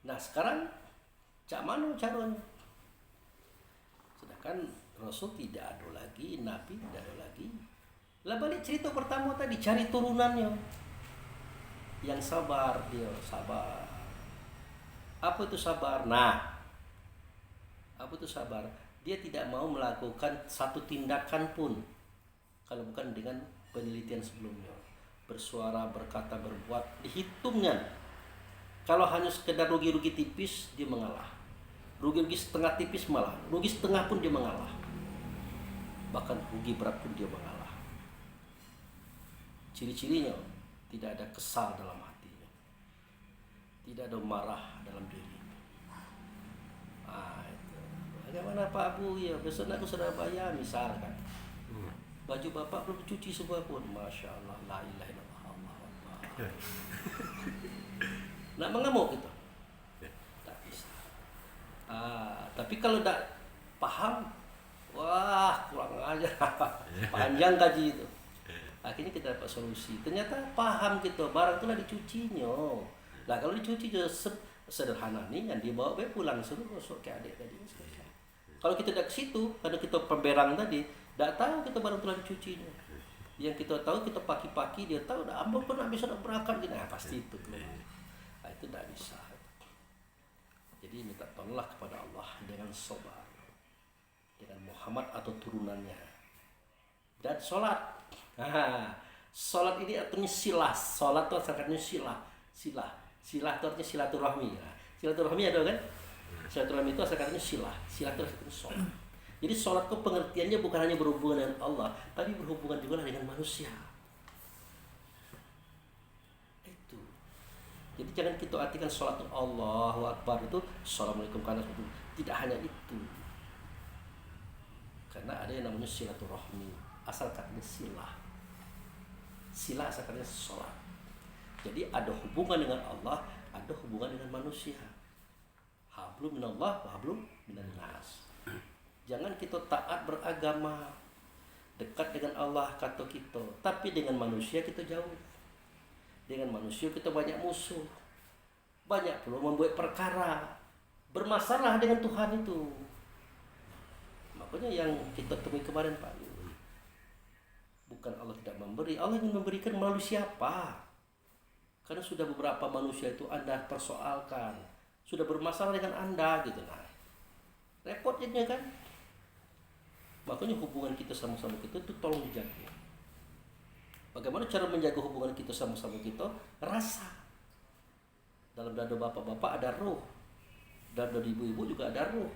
Nah sekarang cak mana caranya? Sedangkan Rasul tidak ada lagi, Nabi tidak ada lagi. Lah balik cerita pertama tadi, cari turunannya yang sabar, dia sabar. Apa itu sabar? Nah, apa itu sabar? Dia tidak mau melakukan satu tindakan pun kalau bukan dengan penelitian sebelumnya. Bersuara, berkata, berbuat, dihitungnya. Kalau hanya sekedar rugi-rugi tipis, dia mengalah. Rugi-rugi setengah tipis malah. Rugi setengah pun dia mengalah. Bahkan rugi berat pun dia mengalah. Ciri-cirinya, tidak ada kesal dalam hatinya. Tidak ada marah dalam diri. Itu. Bagaimana Pak Abu? Ya, besok aku sudah bayar misalkan. Baju bapak belum cuci semua pun. Masya Allah, la ilaha illallah, Allah Akbar. Nak mengamuk gitu. Tak bisa. Tapi kalau tak paham, Wah, kurang aja. Panjang kaji itu. Akhirnya kita dapat solusi. Ternyata paham gitu, barang itulah dicucinya. Lah kalau dicuci je sederhana nih, yang dibawa baik pulang suruh gosok ke adik tadi. Kalau kita tidak ke situ, karena kita pemberang tadi, tidak tahu kita barang telah dicucinya. Yang kita tahu kita paki-paki, dia tahu dah ambang pernah bisa nak berangkat gini. Nah, pasti itu tuh. Nah, itu tidak bisa. Jadi minta tolonglah kepada Allah dengan sabar, dengan Muhammad atau turunannya, dan sholat. Nah, sholat ini artinya silah. Sholat itu artinya silah. Silah itu artinya silaturahmi. Nah, silaturahmi ada kan? Silaturahmi itu asal katanya silah. Silah itu artinya sholat. Jadi sholat itu pengertiannya bukan hanya berhubungan dengan Allah, tapi berhubungan juga dengan manusia. Itu. Jadi jangan kita artikan sholat itu Allahu Akbar itu Assalamualaikum karena itu. Tidak hanya itu. Karena ada yang namanya silaturahmi. Asal katanya silah. Silah asal katanya sholat. Jadi ada hubungan dengan Allah, ada hubungan dengan manusia. Hablum minallah wa hablum minan nas. Jangan kita taat beragama, dekat dengan Allah kata kita, tapi dengan manusia kita jauh. Dengan manusia kita banyak musuh. Banyak pula membuat perkara, bermasalah dengan Tuhan itu. Makanya yang kita temui kemarin Pak, bukan Allah tidak memberi, Allah ingin memberikan melalui siapa? Karena sudah beberapa manusia itu Anda persoalkan, sudah bermasalah dengan Anda gitu lah. Repotnya kan? Makanya hubungan kita sama-sama kita itu tolong dijaga. Bagaimana cara menjaga hubungan kita sama-sama kita? Rasa. Dalam dada bapak-bapak ada roh. Dada ibu-ibu juga ada roh.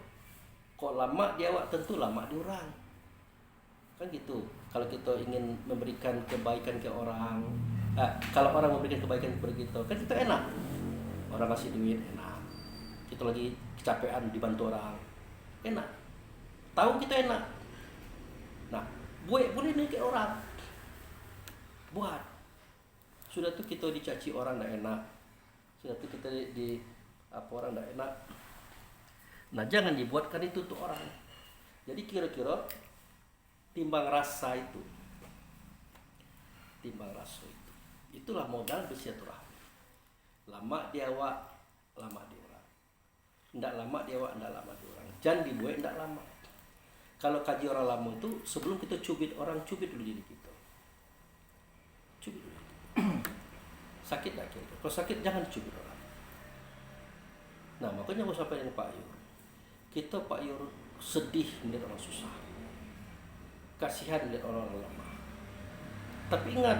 Kok lama di awak tentu lama di orang. Kan gitu. Kalau kita ingin memberikan kebaikan ke orang, kalau orang memberikan kebaikan kepada kita, kan kita enak. Orang kasih duit enak. Kita lagi kecapean dibantu orang, enak. Tahu kita enak. Nah, boleh nih ke orang. Buat. Sudah tuh kita dicaci orang tidak enak. Sudah tuh kita di apa orang tidak enak. Nah, jangan dibuatkan itu tuh orang. Jadi kira-kira timbang rasa itu. Timbang rasa itu. Itulah modal bersilaturahmi. Lama di awak, lama di orang. Tidak lama di awak, tidak lama di orang. Jangan dibuat tidak lama. Kalau kaji orang lama itu, sebelum kita cubit orang, cubit dulu diri kita. Cubit dulu. Sakit tak kira-kira? Kalau sakit, jangan cubit orang. Nah, makanya aku sampai dengan Pak Yur. Kita Pak Yur sedih melihat orang susah. Kasihan melihat orang lemah. Tapi ingat,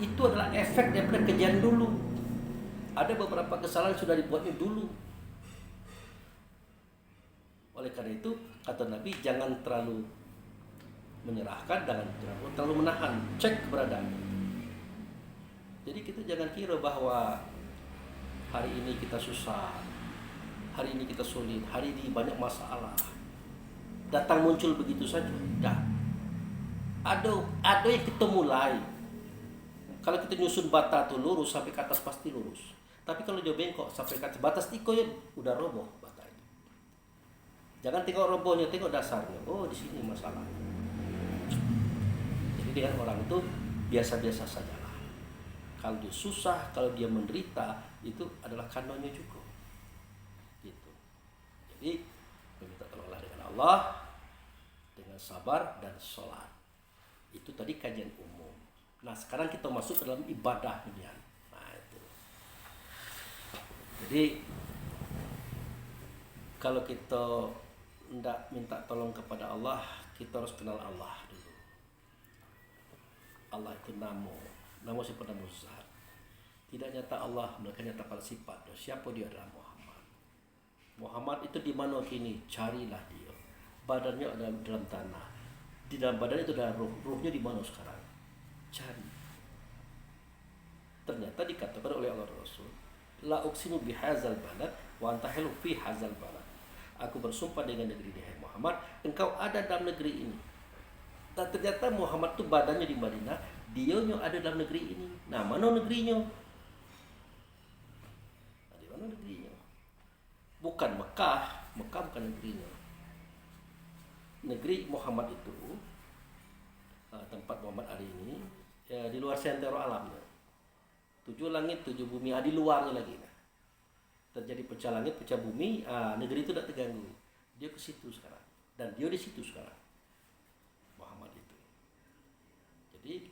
itu adalah efek daripada kejadian dulu. Ada beberapa kesalahan sudah dibuatnya dulu. Oleh karena itu, kata Nabi, jangan terlalu menyerahkan, jangan terlalu menahan. Cek keberadaannya. Jadi kita jangan kira bahwa hari ini kita susah, hari ini kita sulit, hari ini banyak masalah. Datang muncul begitu saja. Dah. Ada yang kita mulai. Kalau kita nyusun bata tuh lurus sampai ke atas pasti lurus. Tapi kalau dia bengkok sampai ke atas batas tiko ya udah roboh bata itu. Jangan tengok robohnya, tengok dasarnya. Oh, di sini masalahnya. Jadi dengan orang itu biasa-biasa sajalah. Kalau dia susah, kalau dia menderita, itu adalah kanonnya juga. Gitu. Jadi meminta tolonglah dengan Allah, dengan sabar dan sholat. Itu tadi kajian umum. Nah, sekarang kita masuk ke dalam ibadah ini. Nah, itu. Jadi kalau kita tidak minta tolong kepada Allah, kita harus kenal Allah dulu. Allah itu namo siapa nama zat. Tidak nyata Allah, mereka nyatakan sifat. Siapa dia adalah Muhammad. Muhammad itu di mana kini? Carilah dia. Badannya ada dalam tanah. Di dalam badan itu ada ruh. Ruhnya di mana sekarang? Cari. Ternyata dikatakan oleh Allah Rasul, la uqsimu bihadzal balad wa anta halu fi hadzal balad. Aku bersumpah dengan negeri ini, hai Muhammad, engkau ada dalam negeri ini. Dan ternyata Muhammad itu badannya di Madinah, dianya ada dalam negeri ini. Nah, mana negerinya? Nah, di mana negerinya? Bukan Mekah bukan negerinya. negeri Muhammad itu, tempat Muhammad hari ini, ya, di luar sentero alamnya. 7 langit, 7 bumi, di luarnya lagi. Nah, terjadi pecah langit, pecah bumi, negeri itu tidak terganggu. Dia ke situ sekarang. Dan dia di situ sekarang. Muhammad itu. Jadi,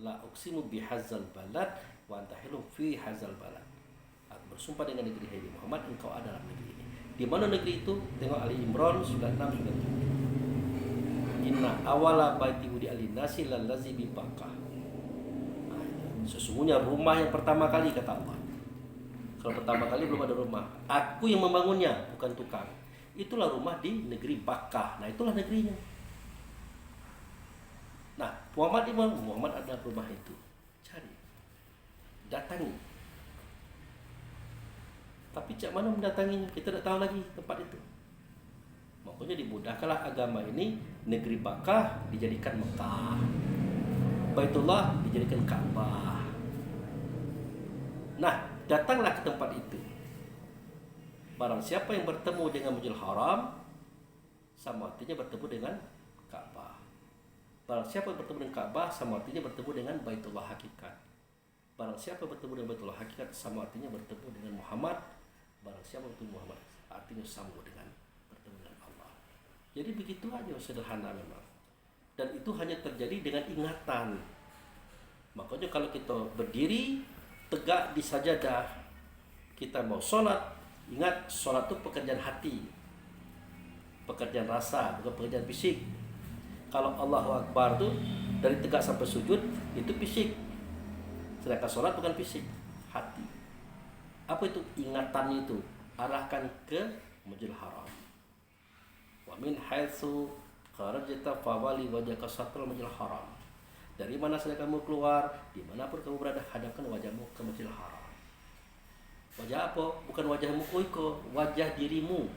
la uqsimu bihadzal balad wa anta hilum fi hadzal balad. Aku bersumpah dengan negeri ini Muhammad, engkau ada dalam negeri ini. Di mana negeri itu? Tengok Ali Imran 96 97. Inna awala baiti wudi alinasi lallazi bi Bakkah. Sesungguhnya rumah yang pertama kali, kata Allah. Kalau pertama kali belum ada rumah, aku yang membangunnya, bukan tukang. Itulah rumah di negeri Bakkah. Nah, itulah negerinya. Nah, Muhammad ada rumah itu. Cari, datangi. Tapi cak mana mendatanginya? Kita tidak tahu lagi tempat itu. Makanya dimudahkanlah agama ini. Negeri Bakkah dijadikan Mekah, Baitullah dijadikan Ka'bah. Nah, datanglah ke tempat itu. Barang siapa yang bertemu dengan Masjidil Haram, sama artinya bertemu dengan Ka'bah. Barang siapa yang bertemu dengan Ka'bah, sama artinya bertemu dengan Baitullah hakikat. Barang siapa yang bertemu dengan Baitullah hakikat, sama artinya bertemu dengan Muhammad. Barang siapa yang bertemu Muhammad, artinya sambung dengan bertemu dengan Allah. Jadi begitu aja, sederhana memang. Dan itu hanya terjadi dengan ingatan. Makanya kalau kita berdiri tegak di sajadah, kita mau sholat, ingat sholat itu pekerjaan hati, pekerjaan rasa, bukan pekerjaan fisik. Kalau Allahu Akbar tuh dari tegak sampai sujud itu fisik, sedangkan sholat bukan fisik, hati. Apa itu ingatannya itu? Arahkan ke Masjidil Haram. Wa min haitsu kharajta fawali wajhaka shatral Masjidil Haram. Dari mana saja kamu keluar, dimanapun kamu berada, hadapkan wajahmu ke Masjidil Haram. Wajah apa? Bukan wajah mukoiko, wajah dirimu,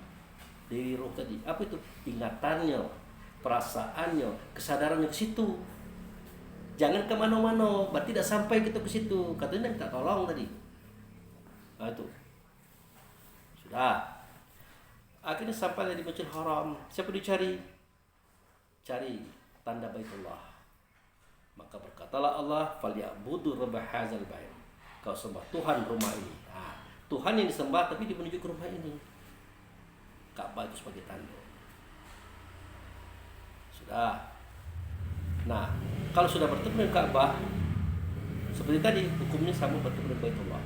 diri roh tadi. Apa itu? Ingatannya, perasaannya, kesadarannya ke situ. Jangan kemana-mana, berarti tidak sampai kita ke situ. Katanya minta tolong tadi. Nah itu sudah. Akhirnya sampai di Masjidil Haram. Siapa dicari? Cari tanda Baitullah. Maka berkatalah Allah, "Falyabudu rabb hadzal bait." Kau sembah Tuhan rumah ini. Nah, Tuhan yang disembah tapi dia menuju ke rumah ini. Ka'bah itu sebagai tanda. Sudah. Nah, kalau sudah bertemu dengan Ka'bah, seperti tadi hukumnya sama bertemu dengan Baitullah.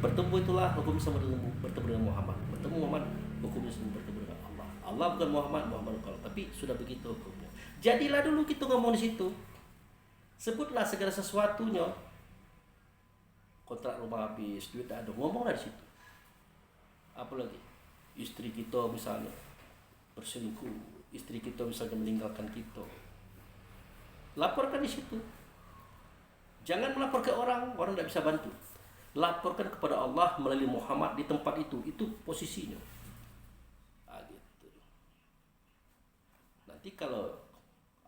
Bertemu itulah hukumnya sama dengan bertemu dengan Muhammad. Bertemu Muhammad hukumnya sama bertemu dengan Allah. Allah bukan Muhammad, Muhammad bukan Allah. Tapi sudah begitu hukumnya. Jadilah dulu kita ngomong di situ. Sebutlah segala sesuatunya. Kontrak rumah habis, duit tak ada, ngomonglah di situ. Apalagi istri kita misalnya berselingkuh, istri kita misalnya meninggalkan kita, laporkan di situ. Jangan melapor ke orang tidak bisa bantu. Laporkan kepada Allah melalui Muhammad di tempat itu posisinya. Gitu. Nanti kalau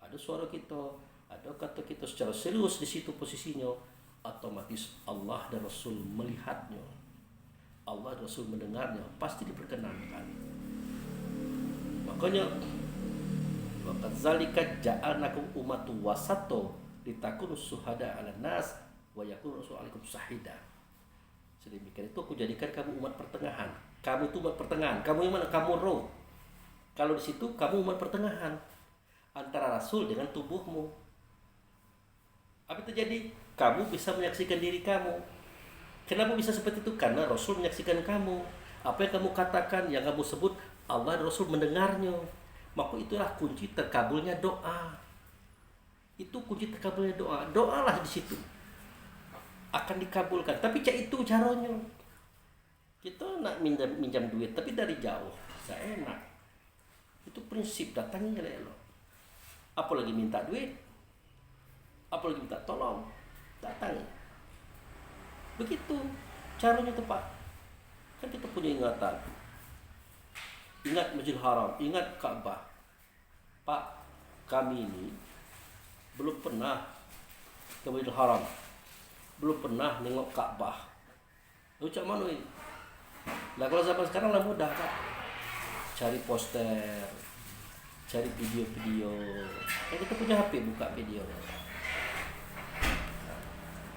ada suara kita, ada kata kita secara serius di situ posisinya, otomatis Allah dan Rasul melihatnya, Allah dan Rasul mendengarnya, pasti diperkenankan. Makanya waqad zalika ja'alnakum ummatan wasata litakunu syuhada 'alan nas wa yakunu rasul 'alaikum syahida. Sedemikian itu aku jadikan kamu umat pertengahan. Kamu itu umat pertengahan. Kamu yang mana? Kamu roh. Kalau di situ kamu umat pertengahan antara Rasul dengan tubuhmu. Apa terjadi? Kamu bisa menyaksikan diri kamu. Kenapa bisa seperti itu? Karena Rasul menyaksikan kamu. Apa yang kamu katakan, yang kamu sebut, Allah dan Rasul mendengarnya. Maka itulah kunci terkabulnya doa. Itu kunci terkabulnya doa. Doalah di situ akan dikabulkan. Tapi itu caranya. Kita nak minjam duit, tapi dari jauh, saya enak. Itu prinsip, datangnya elok. Apalagi minta duit, apalagi minta tolong, datangi. Begitu caranya tepat. Kan kita punya ingatan. Ingat Masjidil Haram, ingat Ka'bah. Pak, kami ini belum pernah ke Masjidil Haram, belum pernah nengok Ka'bah. Lu cak mana ini? Lah kalau zaman sekarang lah mudah kan. Cari poster, cari video-video. Kan kita punya HP, buka video.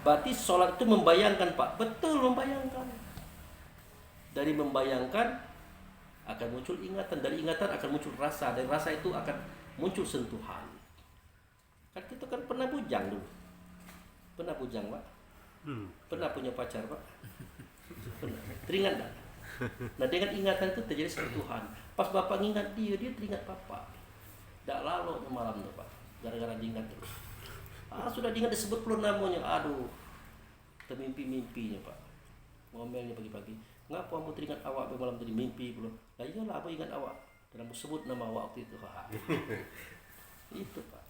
Berarti sholat itu membayangkan, Pak. Betul, membayangkan. Dari membayangkan akan muncul ingatan, dari ingatan akan muncul rasa, dari rasa itu akan muncul sentuhan. Kan kita kan pernah bujang dulu. Pernah bujang, Pak? Pernah punya pacar, Pak? Pernah. Teringat enggak? Nah, dengan ingatan itu terjadi sentuhan. Pas Bapak ingat dia teringat Bapak. Tidak lalu malam itu, Pak. Gara-gara diingat terus. Sudah diingat disebut belum namanya. Aduh. Termimpi-mimpinya, Pak. Ngomelnya pagi-pagi. Ngapa kamu teringat awak malam tadi mimpi belum? Lah iyalah, aku ingat awak. Dan aku sebut nama awak waktu itu. Itu, Pak.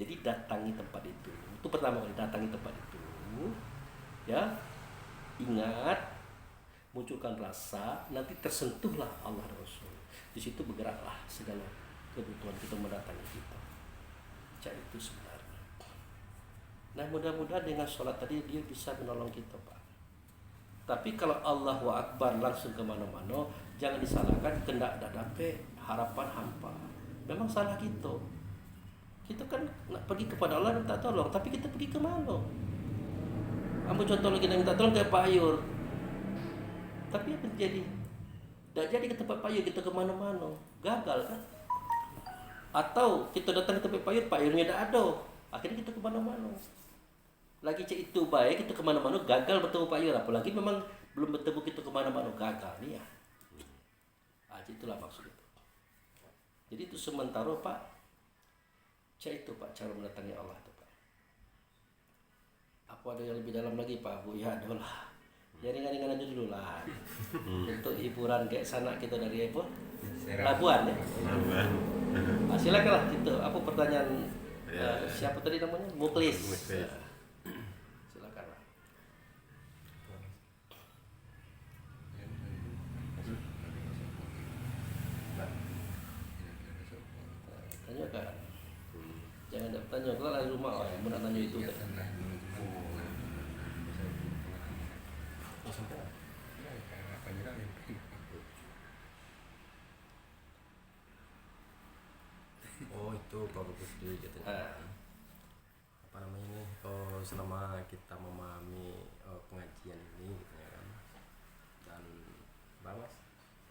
Jadi datangi tempat itu. Itu pertama kali, datangi tempat itu. Ya. Ingat, munculkan rasa, nanti tersentuhlah Allah dan Rasul. Di situ bergeraklah segala kebutuhan kita mendatangi kita. Cak itu sebenarnya. Nah, mudah-mudahan dengan sholat tadi dia bisa menolong kita, Pak. Tapi kalau Allahu Akbar langsung ke mana-mana, jangan disalahkan, kendak dape harapan hampa. Memang salah kita. Kita kan nak pergi kepada Allah dan minta tolong, tapi kita pergi ke mana? Ambil contoh lagi, nak minta tolong ke payur. Tapi apa terjadi? Tak jadi ke tempat payur, kita ke mana-mana. Gagal kan? Atau kita datang ke tempat payur, payurnya tak ada. Akhirnya kita ke mana-mana. Lagi cek itu baik, kita ke mana-mana, gagal bertemu payur. Apalagi memang belum bertemu, kita ke mana-mana, gagal. Nih ya. Itulah maksud itu. Jadi itu sementara, Pak. Cek itu, Pak, cara mendatangi Allah itu, Pak. Apa ada yang lebih dalam lagi, Pak? Bu, ya ada lah. Ya ringan-ringan aja dulu lah. Untuk hiburan kayak sana kita dari apa? Labuan ya. Silakan lah itu. Apa pertanyaan siapa tadi namanya? Muklis. Silakan lah. Tanya kan? Jangan tanya kalau dari rumah lah. Mau tanya itu. Oh, itu Pak Kusdi katanya. Apa namanya nih? Oh, selama kita memahami pengajian ini gitu ya kan. Dan Mas,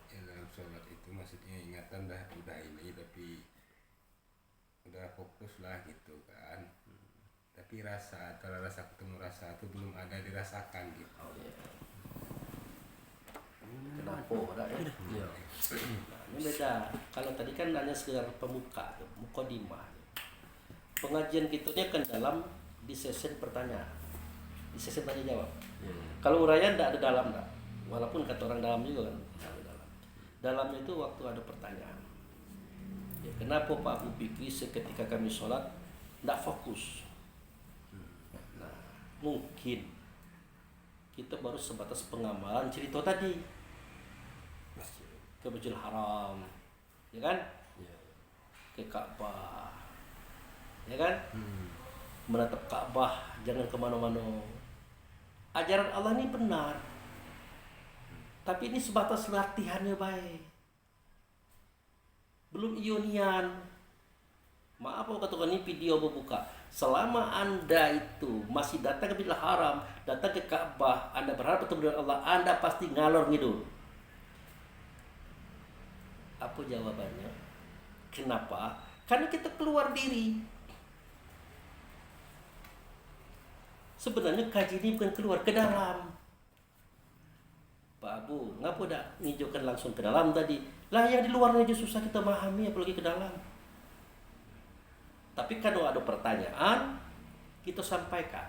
ya dalam sholat itu maksudnya ingatan udah ini, tapi udah fokus lah gitu kan. Tapi rasa, antara rasa ketemu rasa itu belum ada dirasakan gitu. Oh, iya. Kenapa? Ya? iya. Nah, ini beda. Kalau tadi kan hanya sekedar pemuka, mukadimah. Pengajian kita ini akan dalam di sesi pertanyaan, di sesi tanya jawab. Kalau uraian tidak ada dalam, tak. Walaupun kata orang dalam juga kan tidak ada dalam. Dalamnya itu waktu ada pertanyaan. Ya, kenapa Pak Abu Fikri seketika kami sholat tidak fokus? Nah, mungkin kita baru sebatas pengamalan cerita tadi. Ke Masjidil Haram, ya kan? Ke Ka'bah, ya kan? Menatap Ka'bah, jangan kemana-mana. Ajaran Allah ini benar, tapi ini sebatas latihannya baik. Belum ionian. Maaf kalau katakan ini video membuka. Selama Anda itu masih datang ke Masjidil Haram, datang ke Ka'bah, Anda berharap bertemu dengan Allah, Anda pasti ngalor ngidul. Apa jawabannya? Kenapa? Karena kita keluar diri. Sebenarnya kaji ini bukan keluar ke dalam. Pak Abu, ngapa dah nijaukan langsung ke dalam tadi? Lah yang di luarnya aja susah kita memahami, apalagi ke dalam. Tapi kalau ada pertanyaan, kita sampaikan.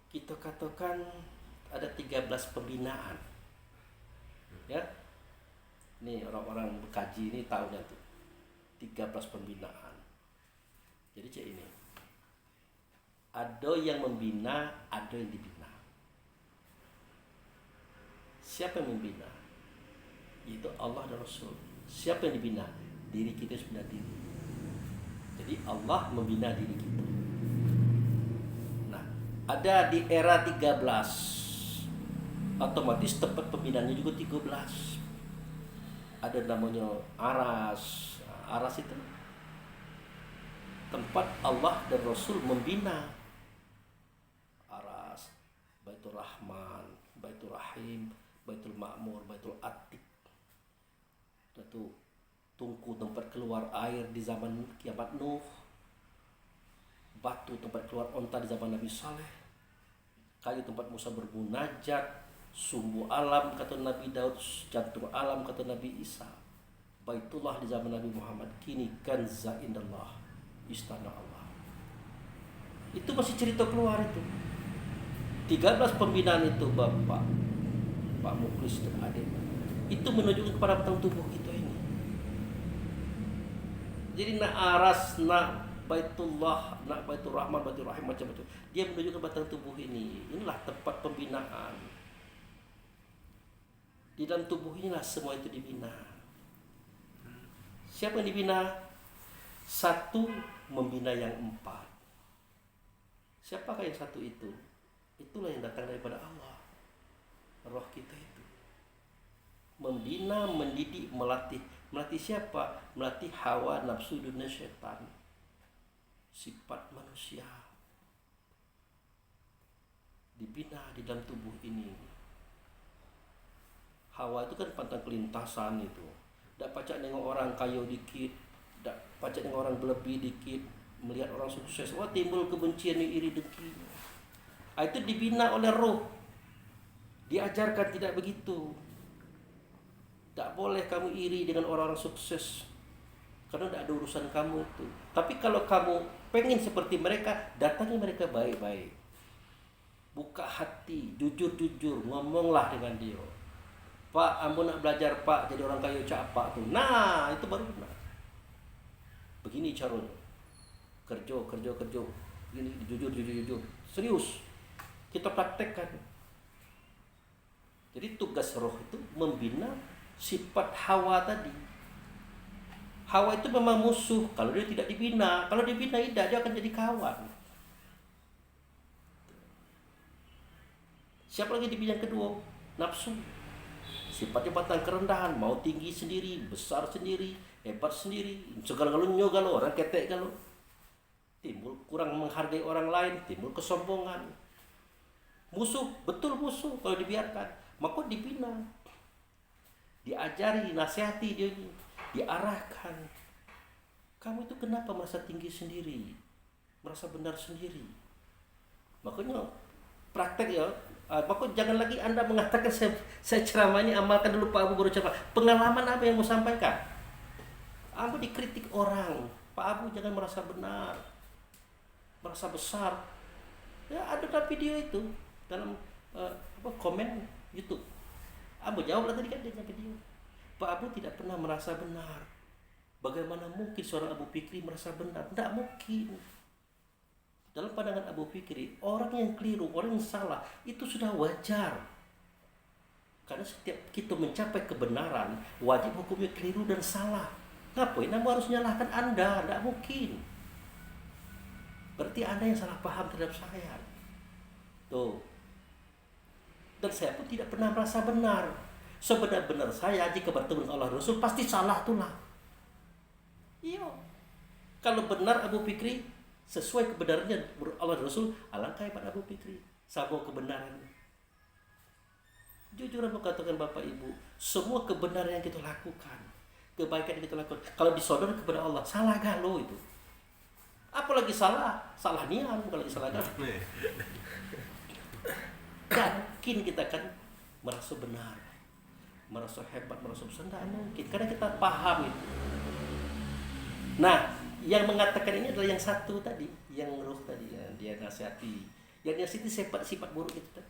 Kita katakan ada 13 pembinaan. Ya, ini orang-orang berkaji ini tahunya tuh 13 pembinaan. Jadi cek ini, ada yang membina, ada yang dibina. Siapa yang membina? Itu Allah dan Rasul. Siapa yang dibina? Diri kita sudah diri. Jadi Allah membina diri kita. Nah, ada di era 13, otomatis tempat pembinaannya juga 13. ada namanya Aras. Aras itu tempat Allah dan Rasul membina. Aras, Baitur Rahman, Baitur Rahim, Baitul Ma'mur, Baitul Atiq. Itu tungku tempat keluar air di zaman kiamat Nuh. Batu tempat keluar onta di zaman Nabi Saleh. Kayu tempat Musa bermunajat. Sumbu alam kata Nabi Daud, jantung alam kata Nabi Isa. Baitullah di zaman Nabi Muhammad, kini kanza indallah, istana Allah. Itu masih cerita keluar itu. 13 pembinaan itu Bapak, Pak Muklis dan adik, itu menunjukkan kepada batang tubuh kita ini. Jadi nak Aras, nak Baitullah, nak Baitur Rahman, Baitur Rahim, macam-macam. Dia menunjukkan batang tubuh ini. Inilah tempat pembinaan. Di dalam tubuh inilah semua itu dibina. Siapa yang dibina? Satu membina yang 4. Siapakah yang satu itu? Itulah yang datang daripada Allah. Roh kita itu. Membina, mendidik, melatih. Melatih siapa? Melatih hawa, nafsu, dunia, syaitan. Sifat manusia dibina di dalam tubuh ini. Hawa itu kan pantang kelintasan itu. Tak pacak nengok orang kaya dikit, tak pacak nengok orang berlebih dikit, melihat orang sukses, wah timbul kebencian, iri, dengki. Itu dibina oleh roh. Diajarkan tidak begitu. Tak boleh kamu iri dengan orang-orang sukses, karena tidak ada urusan kamu itu. Tapi kalau kamu pengen seperti mereka, datangi mereka baik-baik. Buka hati, jujur-jujur, ngomonglah dengan dia. Pak, ambo nak belajar Pak, jadi orang kaya cak Pak tuh. Nah, itu baru benar. Begini caranya. Kerja. Ini jujur. Serius. Kita praktekkan. Jadi tugas roh itu membina sifat hawa tadi. Hawa itu memang musuh kalau dia tidak dibina. Kalau dibina tidak, dia akan jadi kawan. Siapa lagi dibina yang kedua? Nafsu. Sifatnya batang kerendahan, mau tinggi sendiri, besar sendiri, hebat sendiri, segala-galanya galau, orang ketek galau. Timbul kurang menghargai orang lain, timbul kesombongan. Musuh, betul musuh kalau dibiarkan. Maka dibina. Diajari, dinasihati dia ini. Diarahkan. Kamu itu kenapa merasa tinggi sendiri, merasa benar sendiri? Makanya praktek ya. Makanya jangan lagi Anda mengatakan saya ceramah ini amalkan dulu Pak Abu baru ceramah. Pengalaman apa yang mau sampaikan? Abu dikritik orang, Pak Abu jangan merasa benar, merasa besar. Ya ada dalam video itu dalam komen YouTube. Abu jawab tadi kan dengan video. Pak Abu tidak pernah merasa benar. Bagaimana mungkin seorang Abu Fikri merasa benar? Tidak mungkin. Dalam pandangan Abu Fikri, orang yang keliru, orang yang salah, itu sudah wajar. Karena setiap kita mencapai kebenaran, wajib hukumnya keliru dan salah. Ngapain Anda harus menyalahkan Anda? Tidak mungkin. Berarti Anda yang salah paham terhadap saya. Tuh. Dan saya pun tidak pernah merasa benar. Sebenar-benar saya jika bertemu dengan Allah Rasul pasti salah itulah. Iya. Kalau benar Abu Fikri sesuai kebenarannya Allah Rasul, alangkah hebat Abu Fikri sama kebenaran. Jujur aku katakan Bapak Ibu, semua kebenaran yang kita lakukan, kebaikan yang kita lakukan, kalau disodor kepada Allah, salah galau itu. Apalagi salah niat, bukan lagi salah galau. Gak mungkin kita akan merasa benar, merasa hebat, merasa besar, tidak mungkin, karena kita paham itu. Nah, yang mengatakan ini adalah yang satu tadi, yang roh tadi, ya, dia nasihati. Yang nasihati sifat buruk itu,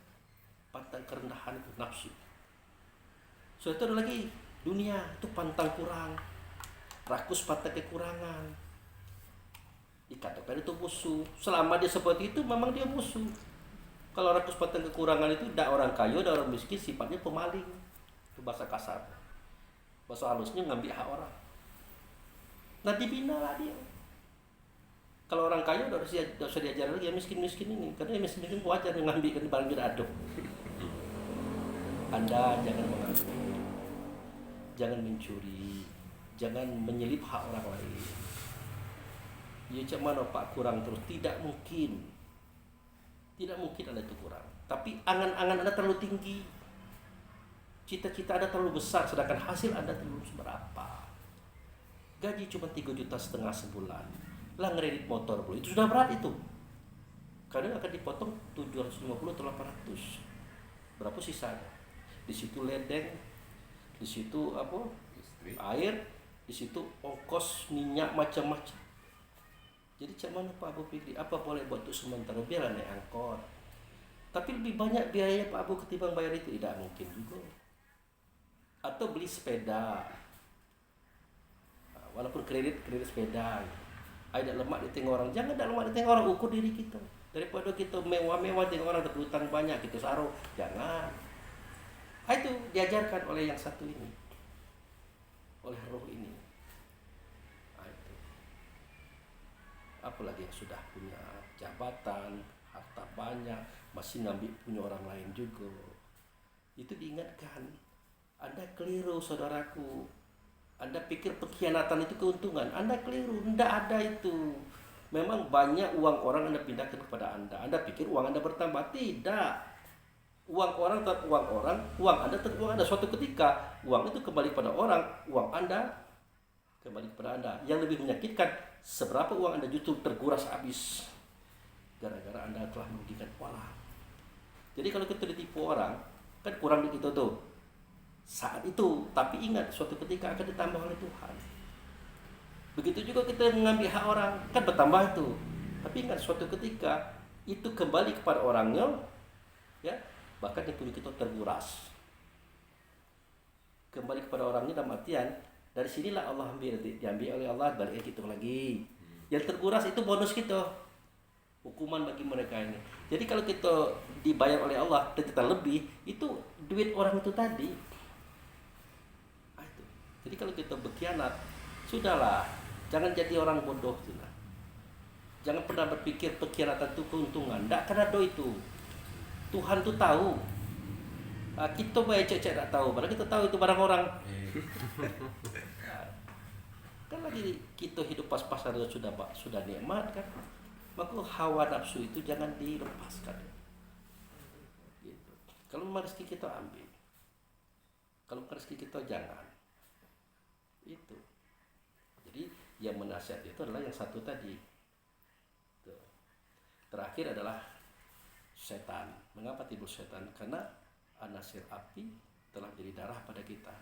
pantang kerendahan itu nafsu. So itu ada lagi dunia itu pantang kurang, rakus pantang kekurangan. Dikatakan itu musuh. Selama dia seperti itu, memang dia musuh. Kalau rakus pantang kekurangan itu, tidak orang kaya, tidak orang miskin, sifatnya pemaling. Itu bahasa kasar. Bahasa halusnya ngambil hak orang. Nah dibina lah dia. Kalau orang kaya udah usah diajar lagi ya miskin-miskin ini, karena yang miskin wajar yang ngambil barang tidak ada. Anda jangan mengambil. jangan mencuri, jangan menyelip hak orang lain. Ya cak mana Pak kurang terus? Tidak mungkin. Tidak mungkin Anda itu kurang. Tapi angan-angan Anda terlalu tinggi. Cita-cita Anda terlalu besar sedangkan hasil Anda belum seberapa. Gaji cuma 3,5 juta sebulan. Lah ngeredit motor bro, itu sudah berat itu. Kadang akan dipotong 750 atau 800. Berapa sisanya? Di situ ledeng, di situ apa? Listrik. Air, di situ ongkos minyak macam-macam. Jadi cak mana Pak Abu pikir apa boleh buat untuk sementara biar naik angkot. Tapi lebih banyak biaya Pak Abu ketimbang bayar itu tidak mungkin juga. Atau beli sepeda. Walaupun kredit sepeda. Ada lemak di tengok orang, jangan ada lemak di tengok orang, ukur diri kita. Daripada kita mewah-mewah tengok orang berhutang banyak kita saruh, jangan. Itu diajarkan oleh yang satu ini, oleh roh ini. Itu. Apalagi yang sudah punya jabatan, harta banyak, masih ngambil punya orang lain juga. Itu diingatkan. Anda keliru saudaraku. Anda pikir pengkhianatan itu keuntungan. Anda keliru. Tidak ada itu. Memang banyak uang orang Anda pindahkan kepada Anda. Anda pikir uang Anda bertambah. Tidak. Uang orang tetap uang orang. Uang Anda tetap uang Anda. Suatu ketika uang itu kembali kepada orang. Uang Anda kembali kepada Anda. Yang lebih menyakitkan, seberapa uang Anda justru terkuras habis. Gara-gara Anda telah merugikan orang. Jadi kalau kita ditipu orang, kan kurang duit itu tuh. Saat itu, tapi ingat suatu ketika akan ditambah oleh Tuhan. Begitu juga kita mengambil hak orang, kan bertambah itu. Tapi ingat suatu ketika itu kembali kepada orangnya, ya, bahkan itu kita terkuras. Kembali kepada orangnya dalam artian dari sinilah Allah diambil oleh Allah, balik kita lagi. Yang terkuras itu bonus kita, hukuman bagi mereka ini. Jadi kalau kita dibayar oleh Allah ternyata lebih, itu duit orang itu tadi. Jadi kalau kita berkhianat, sudahlah, jangan jadi orang bodoh. Sudah. Jangan pernah berpikir pengkhianatan itu keuntungan. Tidak karena itu. Tuhan tuh tahu. Kita baik cek tak tahu. Padahal kita tahu itu barang orang. Kan lagi kita hidup pas-pasan sudah nikmat kan. Maka hawa nafsu itu jangan dilepaskan. Gitu. Kalau rezeki kita ambil. Kalau rezeki kita jangan. Itu. Jadi yang menasihat itu adalah yang satu tadi. Tuh. Terakhir adalah setan. Mengapa timbul setan? Karena anasir api telah jadi darah pada kita.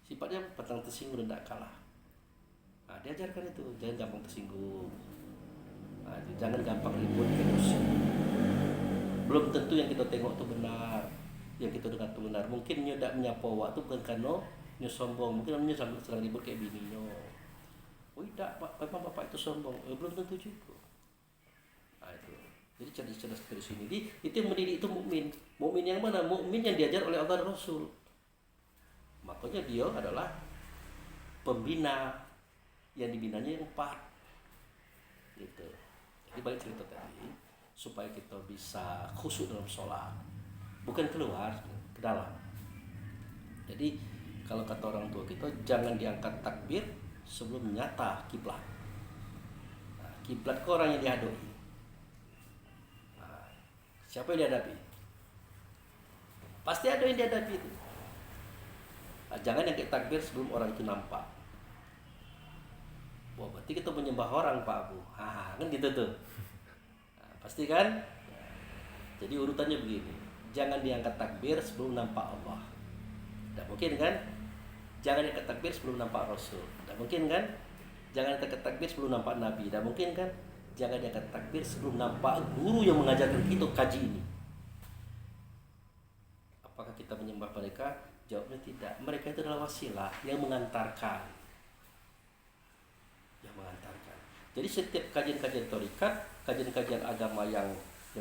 Sifatnya pantang tersinggung dan tidak kalah. Nah, diajarkan itu, jangan gampang tersinggung. Nah, jangan gampang ribut, emosi. Belum tentu yang kita tengok itu benar, yang kita dengar itu benar. Mungkin dia tidak menyapa waktu bukan karena dia sombong, mungkin dia sedang ribut kayak bininya. Oh tidak, memang bapak itu sombong. Belum tentu juga. Nah, itu. Jadi cerdas dari sini. Itu yang mendidik itu mukmin. Mukmin yang mana? Mukmin yang diajar oleh Allah dan Rasul. Makanya dia adalah pembina. Yang dibinanya yang 4. Gitu. Jadi balik cerita tadi, supaya kita bisa khusyuk dalam sholat, bukan keluar, ke dalam. Jadi kalau kata orang tua kita, jangan diangkat takbir sebelum nyata kiblat. Nah, kiblat ke orang yang dihadiri. Nah, siapa yang dihadapi? Pasti ada yang dihadapi itu. Nah, jangan angkat takbir sebelum orang itu nampak. Wah, berarti kita menyembah orang Pak Abu. Kan gitu tuh. Nah, pasti kan? Nah, jadi urutannya begini. Jangan diangkat takbir sebelum nampak Allah. Tidak mungkin kan? Jangan diangkat takbir sebelum nampak Rasul. Tidak mungkin kan? Jangan diangkat takbir sebelum nampak Nabi. Tidak mungkin kan? Jangan diangkat takbir sebelum nampak guru yang mengajarkan kita kaji ini. Apakah kita menyembah mereka? Jawabnya tidak. Mereka itu adalah wasilah yang mengantarkan. Jadi setiap kajian-kajian thariqat, kajian-kajian agama yang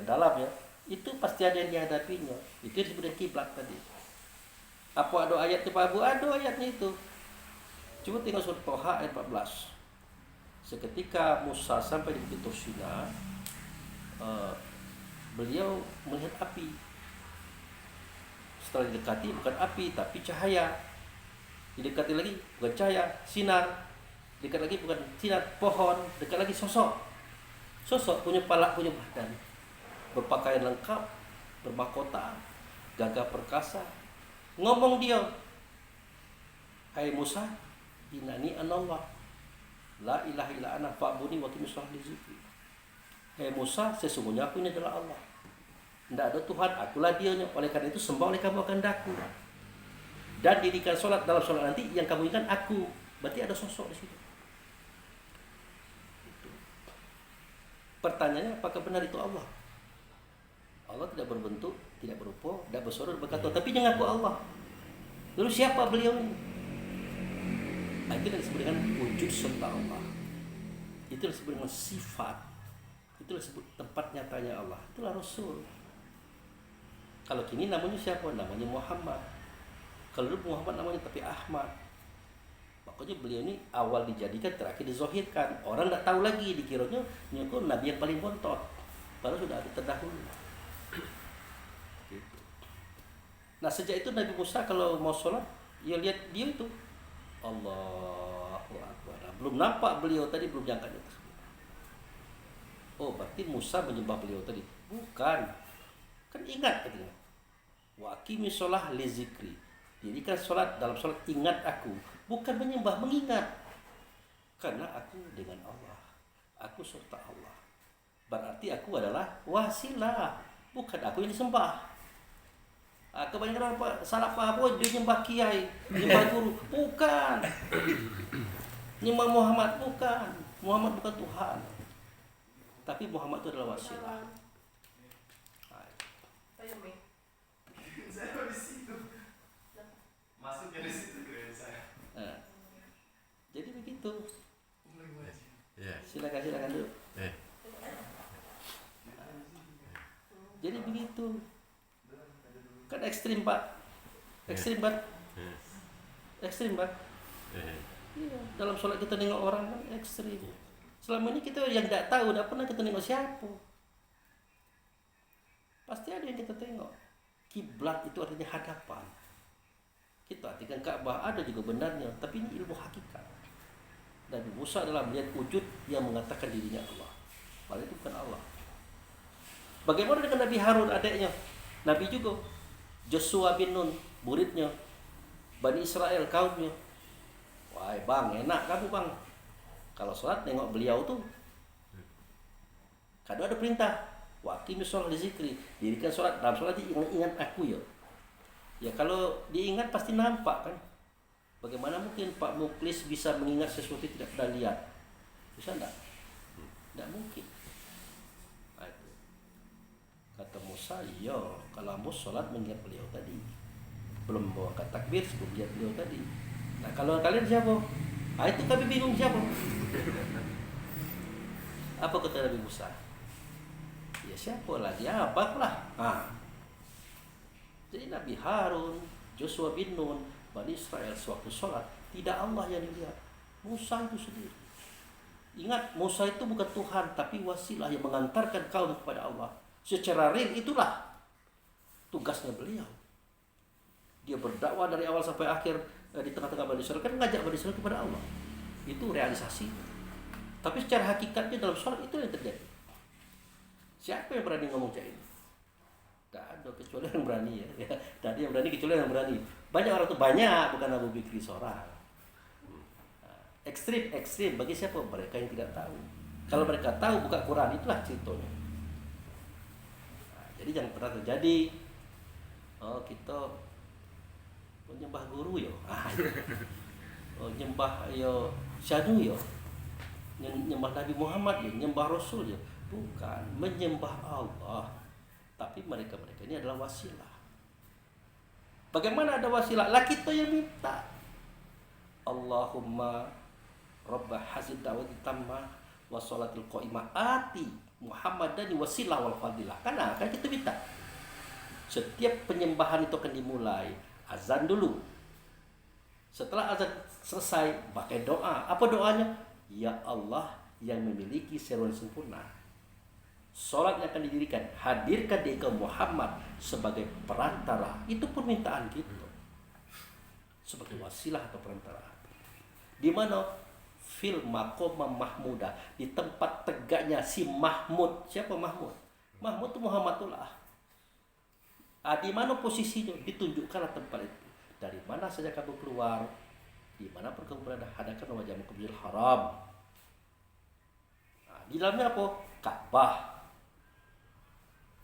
dalam ya, itu pasti ada yang dihadapinya. Itu disebut kiblat tadi. Apa ada ayat itu Pak Abu? Ada ayatnya itu. Coba tengok surat Toha ayat 14. Seketika Musa sampai di Bukit Tursina, beliau melihat api. Setelah didekati bukan api tapi cahaya. Didekati lagi bukan cahaya, sinar. Dekat lagi bukan sinar, pohon. Dekat lagi sosok. Sosok punya kepala, punya badan. Berpakaian lengkap, bermahkota, gagah perkasa. Ngomong dia, hai Musa, innani anallah, la ilaha illa ana fa'budni wa qimis shalah li dzikri. Hai Musa, sesungguhnya aku ini adalah Allah. Tidak ada Tuhan, akulah Dianya. Oleh karena itu sembah oleh kamu akan daku. Dan dirikan sholat, dalam sholat nanti yang kamu ingat aku. Berarti ada sosok di situ. Pertanyaannya, apakah benar itu Allah? Allah tidak berbentuk, tidak berupa, tidak bersuara, berkata, tapi dia ngaku Allah. Lalu siapa beliau ini? Nah, itu yang disebut dengan wujud serta Allah. Itu yang disebut dengan sifat. Itu yang disebut tempat nyatanya Allah. Itulah Rasul. Kalau kini namanya siapa? Namanya Muhammad. Kalau dulu Muhammad namanya tapi Ahmad. Makanya beliau ini awal dijadikan, terakhir dizohirkan. Orang tidak tahu lagi, dikiranya nyukur Nabi yang paling bontot. Padahal sudah ada terdahulu. Gitu. Nah sejak itu Nabi Musa kalau mau sholat, ya lihat dia itu. Allahu Akbar. Nah, belum nampak beliau tadi, belum diangkat di atas. Oh berarti Musa menyembah beliau tadi. Bukan. Kan ingat katanya. Wa aqimis shalah li zikri. Dirikan sholat, dalam sholat ingat aku. Bukan menyembah, mengingat. Karena aku dengan Allah. Aku serta Allah. Berarti aku adalah wasilah. Bukan aku yang disembah. Kebanyakan orang salah paham, oh dia nyembah kiai, nyembah guru. Bukan. Nyembah Muhammad, bukan. Muhammad bukan Tuhan. Tapi Muhammad itu adalah wasilah. Masuknya di situ keren saya. Nah, jadi begitu. Iya. Silakan dulu. Jadi begitu. Kan ekstrim Pak. Ekstrim Pak. Ekstrim Pak. Iya, dalam sholat kita nengok orang kan ekstrim. Selama ini kita yang tidak tahu, tidak pernah kita nengok siapa. Pasti ada yang kita tengok. Kiblat itu artinya hadapan. Kita artikan Ka'bah ada juga benarnya, tapi ini ilmu hakikat. Dan Musa adalah melihat wujud yang mengatakan dirinya Allah. Padahal itu bukan Allah. Bagaimana dengan Nabi Harun adiknya? Nabi juga. Joshua bin Nun, muridnya. Bani Israel, kaumnya. Wah bang, enak kamu bang. Kalau sholat nengok beliau tuh. Kadang ada perintah. Wa aqimis shalah li zikri. Dirikan sholat, dalam sholat ingat aku ya. Ya kalau diingat pasti nampak kan. Bagaimana mungkin Pak Muklis bisa mengingat sesuatu yang tidak pernah lihat? Bisa enggak? Tidak mungkin. Nah, itu. Kata Musa, iya kalau kamu sholat mengingat beliau tadi. Belum bawa takbir sebelum lihat beliau tadi. Nah kalau kalian siapa? Ah itu kami bingung siapa. Apa kata Nabi Musa? Ya siapa lagi? Apalah. Jadi Nabi Harun, Joshua bin Nun, Bani Israel sewaktu sholat, tidak Allah yang dilihat. Musa itu sendiri. Ingat, Musa itu bukan Tuhan, tapi wasilah yang mengantarkan kaum kepada Allah. Secara real itulah tugasnya beliau. Dia berdakwah dari awal sampai akhir di tengah-tengah Bani Israel, kan ngajak Bani Israel kepada Allah. Itu realisasi. Tapi secara hakikatnya dalam sholat itu yang terjadi. Siapa yang berani ngomong kayak ini? Tidak ada kecuali yang berani ya. Tadi yang berani kecuali yang berani. Banyak orang itu banyak, bukan Abu Bakri seorang. Ekstrim bagi siapa? Mereka yang tidak tahu. Kalau mereka tahu buka Quran, itulah ceritanya. Jadi jangan pernah terjadi. Oh kita menyembah guru yo. Oh nyembah yo syadu yo. Nyembah Nabi Muhammad yo, nyembah Rasul yo. Bukan menyembah Allah. Tapi mereka ini adalah wasilah. Bagaimana ada wasilah? Lah kita yang minta. Allahumma Rabbah hazid da'wati tammah wa sholatil qa'imah ati Muhammadani wasilah wal fadilah. Kan kita minta. Setiap penyembahan itu akan dimulai. Azan dulu. Setelah azan selesai, pakai doa. Apa doanya? Ya Allah yang memiliki seruan sempurna. Sholat yang akan didirikan, hadirkan dia ke Muhammad sebagai perantara. Itu permintaan kita. sebagai wasilah atau perantara. Di mana? Fil maqamah mahmudah, di tempat tegaknya si Mahmud. Siapa Mahmud? Mahmud itu Muhammadullah. Di mana posisinya? Ditunjukkanlah tempat itu. Dari mana saja kamu keluar, di mana pun kamu berada, hadapkan wajahmu ke Masjidil Haram. Di dalamnya apa? Ka'bah.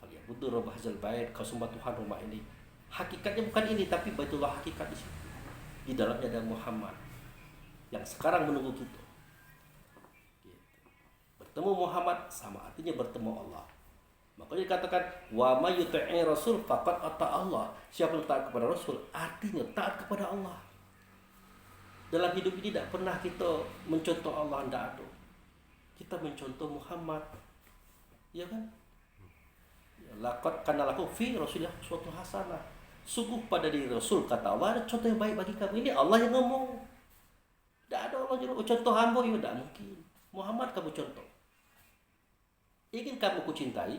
Falyabudu rabb hadzal bait, kau sembah Tuhan rumah ini. Hakikatnya bukan ini, tapi Baitullah hakikat di situ. Di dalamnya ada Muhammad yang sekarang menunggu kita. Gitu. Bertemu Muhammad sama artinya bertemu Allah. Makanya dikatakan wa may yuti'i rasul faqad ata Allah. Siapa yang taat kepada Rasul artinya taat kepada Allah. Dalam hidup ini tidak pernah kita mencontoh Allah, tidak ada. Kita mencontoh Muhammad. Ya kan? Laqad kana lakum fi rasulillah uswatun hasanah. Sungguh pada diri Rasul, kata Allah, ada contoh yang baik bagi kamu. Ini Allah yang ngomong. Tidak ada Allah yang contoh hamba, ya tidak mungkin. Muhammad kamu contoh. Ingin kamu kucintai,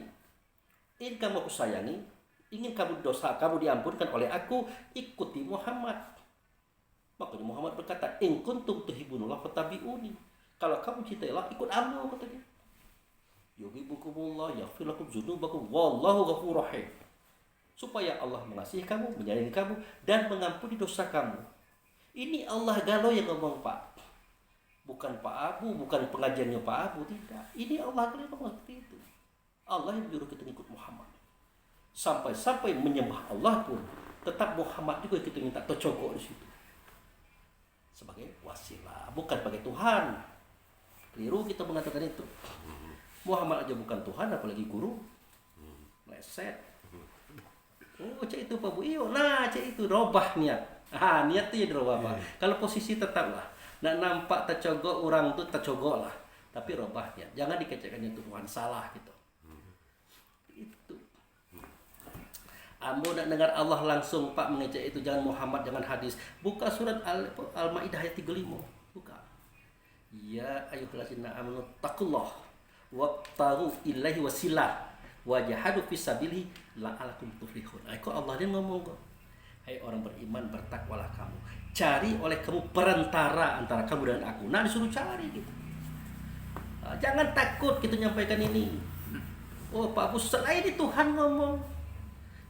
ingin kamu kusayangi, ingin kamu dosa kamu diampunkan oleh aku, ikuti Muhammad. Makanya Muhammad berkata, in kuntum tuhibbunallah fattabi'uni. Kalau kamu cintai Allah, ikut aku, katanya. Yuhibbukumullah yaghfir lakum dzunubakum wallahu ghafurur rahim. Supaya Allah mengasihi kamu, menyayangi kamu, dan mengampuni dosa kamu. Ini Allah galau yang ngomong, Pak. Bukan Pak Abu, bukan pengajiannya Pak Abu, tidak. Ini Allah galau yang ngomong seperti itu. Allah yang menyuruh kita ikut Muhammad. Sampai-sampai menyembah Allah pun, tetap Muhammad juga kita minta tercogok di situ. Sebagai wasilah, bukan sebagai Tuhan. Keliru kita mengatakan itu. Muhammad aja bukan Tuhan, apalagi guru. Leset. Oh, cek itu Pak Bu Iyo. Nah, cek itu robah niat. Niat itu ya dirobah, Pak. Kalau posisi tetaplah. Nak nampak tercogok orang itu tercogok lah. Tapi robah niat. Jangan dikecekkan itu Tuhan salah gitu. Itu. Ambo nak dengar Allah langsung Pak mengecek itu, jangan Muhammad, jangan hadis. Buka surat Al-Maidah ayat 35. Buka. Ya ayyuhallazina amanu taqullah wabtaghu ilaihi wasilah wajahadu fisabilihi la'alakum tuflihun. Kok Allah dia ngomong kok. Hai orang beriman, bertakwalah kamu. Cari oleh kamu perantara antara kamu dan aku. Nah, disuruh cari gitu. Jangan takut kita nyampaikan ini. Oh, Pak Abu, selain itu Tuhan ngomong.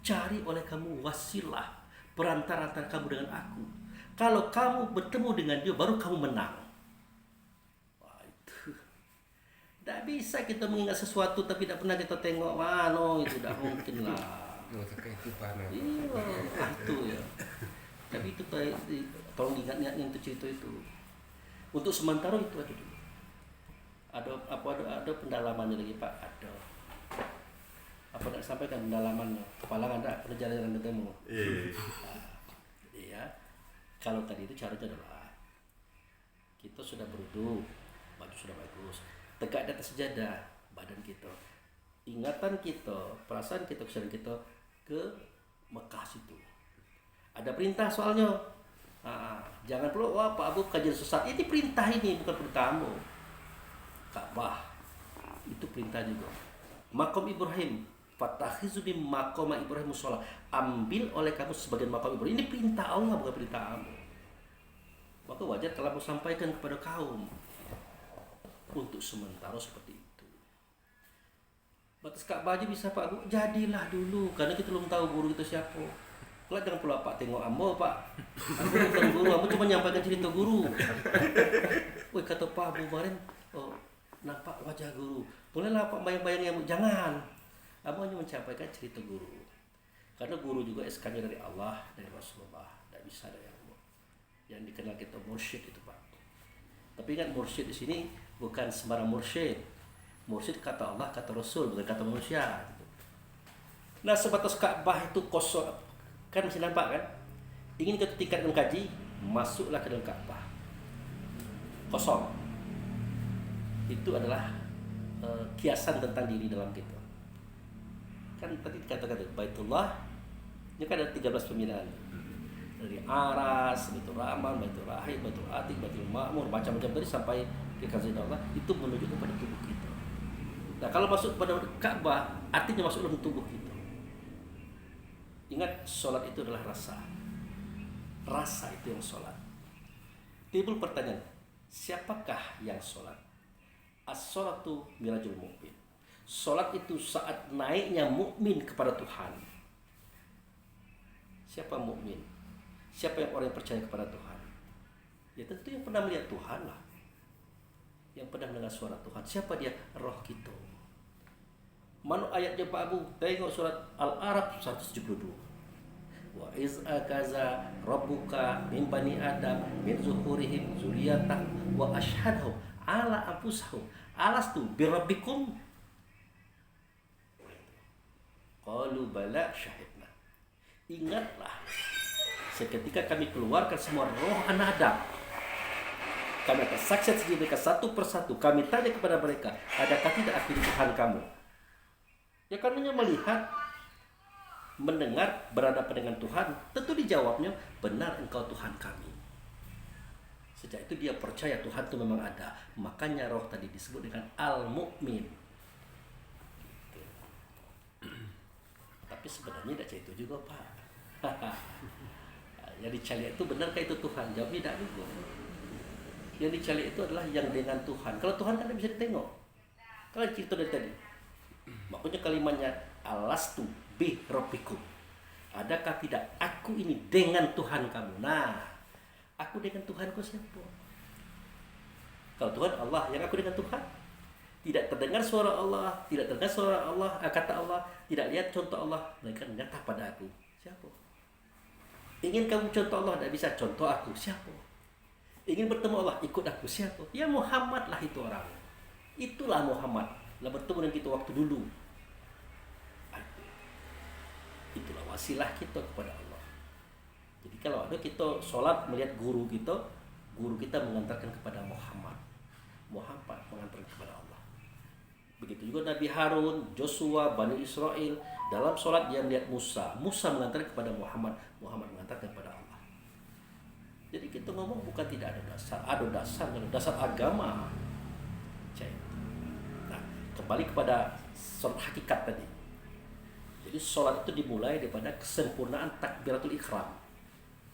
Cari oleh kamu wasilah, perantara antara kamu dengan aku. Kalau kamu bertemu dengan dia, baru kamu menang. Tidak bisa kita mengingat sesuatu tapi tidak pernah kita tengok mana itu, tidak mungkin lah. Iya, itu ya. Tapi itu tolong diingat itu cerita itu. Untuk sementara itu aja dulu. Ada pendalamannya lagi Pak, ada. Apa nak sampaikan pendalamannya? Kepala Anda perjalanan ketemu. Iya. Kalau tadi itu caranya adalah kita sudah berwudu, baju sudah bagus. Tegak di atas sejadah badan kita, ingatan kita, perasaan kita, kesadaran kita ke Mekah situ. Ada perintah soalnya. Jangan perlu Pak Abu kajian sesat. Ini perintah, ini bukan perintahmu. Ka'bah itu perintah juga. Maqam Ibrahim, fatakhizu bi maqam Ibrahim musholla. Ambil oleh kamu sebagian maqam Ibrahim. Ini perintah Allah, bukan perintah kamu. Maka wajar kalau kamu sampaikan kepada kaum. Untuk sementara seperti itu. Batas Ka'bah aja bisa Pak Bu, jadilah dulu, karena kita belum tahu guru kita siapa. Kalau jangan pula Pak tengok ambo Pak. Aku bukan guru, aku cuma nyampaikan cerita guru. Wih, kata Pak Abu kemarin, nampak wajah guru. Bolehlah Pak bayang-bayang yang jangan. Ambo hanya menyampaikan cerita guru. Karena guru juga SK-nya dari Allah, dari Rasulullah, tidak bisa dari ambo. Yang dikenal kita mursyid itu Pak. Tapi ingat mursyid di sini bukan sembarang mursyid. Mursyid kata Allah, kata Rasul, bukan kata manusia. Nah, sebatas Ka'bah itu kosong. Kan masih nampak kan? Ingin kita tingkatkan kaji, masuklah ke dalam Ka'bah. Kosong. Itu adalah kiasan tentang diri dalam kita. Kan tadi dikatakan Baitullah, ini kan ada 13 pembinaan. Dari Aras, Baitur Rahman, Baitur Rahim, Baitur Atik, Baitur Ma'mur, macam-macam tadi sampai ke Khazanah Allah, itu menuju kepada tubuh kita. Nah, kalau masuk pada Ka'bah, artinya masuk dalam tubuh kita. Ingat, sholat itu adalah rasa. rasa itu yang sholat. Timbul pertanyaan, siapakah yang sholat? As-sholatu mirajul mu'min. Sholat itu saat naiknya mukmin kepada Tuhan. Siapa mukmin? Siapa yang orang yang percaya kepada Tuhan? Ya tentu yang pernah melihat Tuhan lah, yang pernah mendengar suara Tuhan. Siapa dia? Roh kita. Mana ayatnya Pak Abu? Tengok surat Al-A'raf 172. Wa iz akaza rabbuka min bani adam min zuhurihim zuriyatahum wa ashhadhum ala anfusihim alastu birabbikum qalu bala syahidna. Ingatlah seketika kami keluarkan semua roh anak Adam, kami akan saksikan sendiri mereka satu persatu. Kami tanya kepada mereka, adakah tidak aku di Tuhan kamu? Ya karena melihat, mendengar, berhadapan dengan Tuhan, tentu dijawabnya, benar engkau Tuhan kami. Sejak itu dia percaya Tuhan itu memang ada. Makanya roh tadi disebut dengan al-mu'min. Gitu. Tapi sebenarnya tidak itu juga Pak. Yang dicari itu benarkah itu Tuhan? Jawab tidak juga. Yang dicari itu adalah yang dengan Tuhan. Kalau Tuhan kan tidak bisa ditengok. Kalau cerita dari tadi, makanya kalimatnya alastu bi rabbikum. Adakah tidak aku ini dengan Tuhan kamu? Nah, aku dengan Tuhanku siapa? Kalau Tuhan Allah, yang aku dengan Tuhan. Tidak terdengar suara Allah, tidak terdengar suara Allah, kata Allah, tidak lihat contoh Allah, mereka nyata pada aku. Siapa? Ingin kamu contoh Allah, tidak bisa contoh aku. Siapa? Ingin bertemu Allah, ikut aku. Siapa? Ya Muhammad lah itu orang. Itulah Muhammad. Lah bertemu dengan kita waktu dulu. Itulah wasilah kita kepada Allah. Jadi kalau ada kita sholat melihat guru kita mengantarkan kepada Muhammad. Muhammad mengantarkan kepada Allah. Begitu juga Nabi Harun, Joshua, Bani Israel dalam sholat dia melihat Musa. Musa mengantarkan kepada Muhammad. Muhammad mengantarkan kepada Allah. Jadi kita ngomong bukan tidak ada dasar agama. Nah, kembali kepada sholat hakikat tadi. Jadi sholat itu dimulai daripada kesempurnaan takbiratul ihram.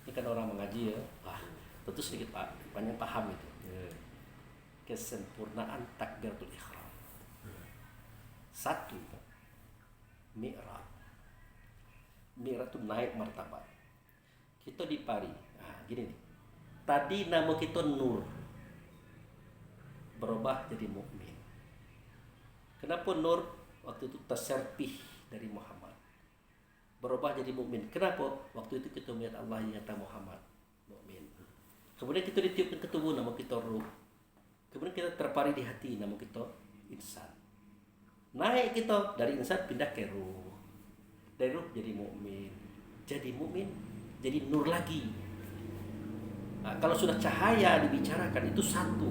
Ini kan orang mengaji ya, tentu sedikit banyak paham itu. Kesempurnaan takbiratul ihram. Satu, mi'raj. Mi'raj itu naik martabat. Kita dipari. Nah, gini nih. Tadi nama kita Nur. Berubah jadi mukmin. Kenapa Nur? Waktu itu terserpih dari Muhammad. Berubah jadi mukmin. Kenapa? Waktu itu kita melihat Allah yang nyata Muhammad. Mukmin. Kemudian kita ditiupkan ke tubuh, nama kita ruh. Kemudian kita terpari di hati, nama kita insan. Naik kita dari insan pindah ke ruh. Dari ruh jadi mukmin. Jadi mukmin, jadi nur lagi. Nah, kalau sudah cahaya dibicarakan itu satu.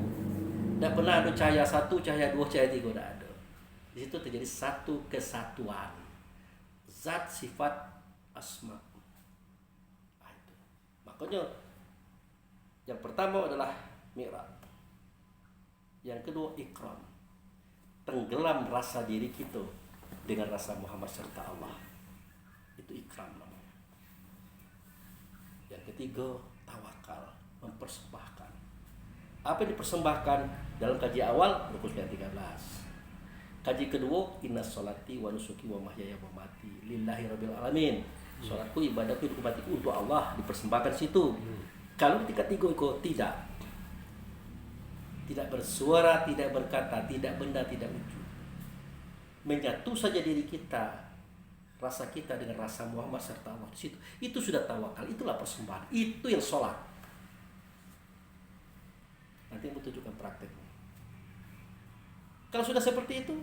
Tidak pernah ada cahaya satu, cahaya dua, cahaya tiga, tidak ada. Di situ terjadi satu kesatuan. Zat, sifat, asma. Nah, itu. Makanya yang pertama adalah mi'raj. Yang kedua ikram. Tenggelam rasa diri kita dengan rasa Muhammad serta Allah. Itu ikram namanya. Yang ketiga tawakal, mempersembahkan. Apa yang dipersembahkan dalam kaji awal rukun yang 13. Kaji kedua inna sholati wa nusuki wa mahyaya wa mati lillahi rabbil alamin. Salatku, ibadahku, hidup matiku untuk Allah, dipersembahkan situ. Kalau ketika tiga itu tidak bersuara, tidak berkata, tidak benda, tidak wujud. Menyatu saja diri kita, rasa kita dengan rasa Muhammad serta Allah di situ. Itu sudah tawakal, itulah persembahan. Itu yang sholat. Nanti mau tunjukkan prakteknya. Kalau sudah seperti itu,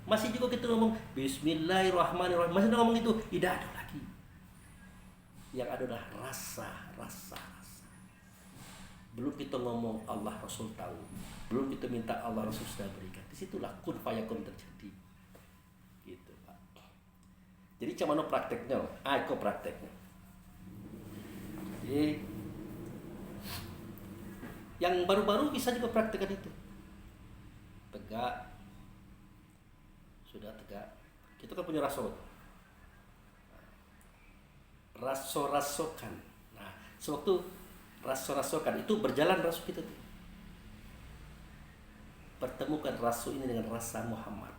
masih juga kita ngomong Bismillahirrahmanirrahim, masih ngomong itu, tidak ada lagi. Yang ada adalah rasa. Belum kita ngomong Allah Rasul tahu, belum kita minta Allah Rasul sudah berikan. Disitulah kun fayakun terjadi. Gitu Pak. Jadi macam mana prakteknya? Aku prakteknya. Jadi yang baru-baru bisa juga praktekkan itu. Tegak. Sudah tegak. Kita kan punya rasul. Raso-rasokan. Nah, Sewaktu rasul-rasul kan itu berjalan rasul kita tuh. Pertemukan rasul ini dengan rasa Muhammad.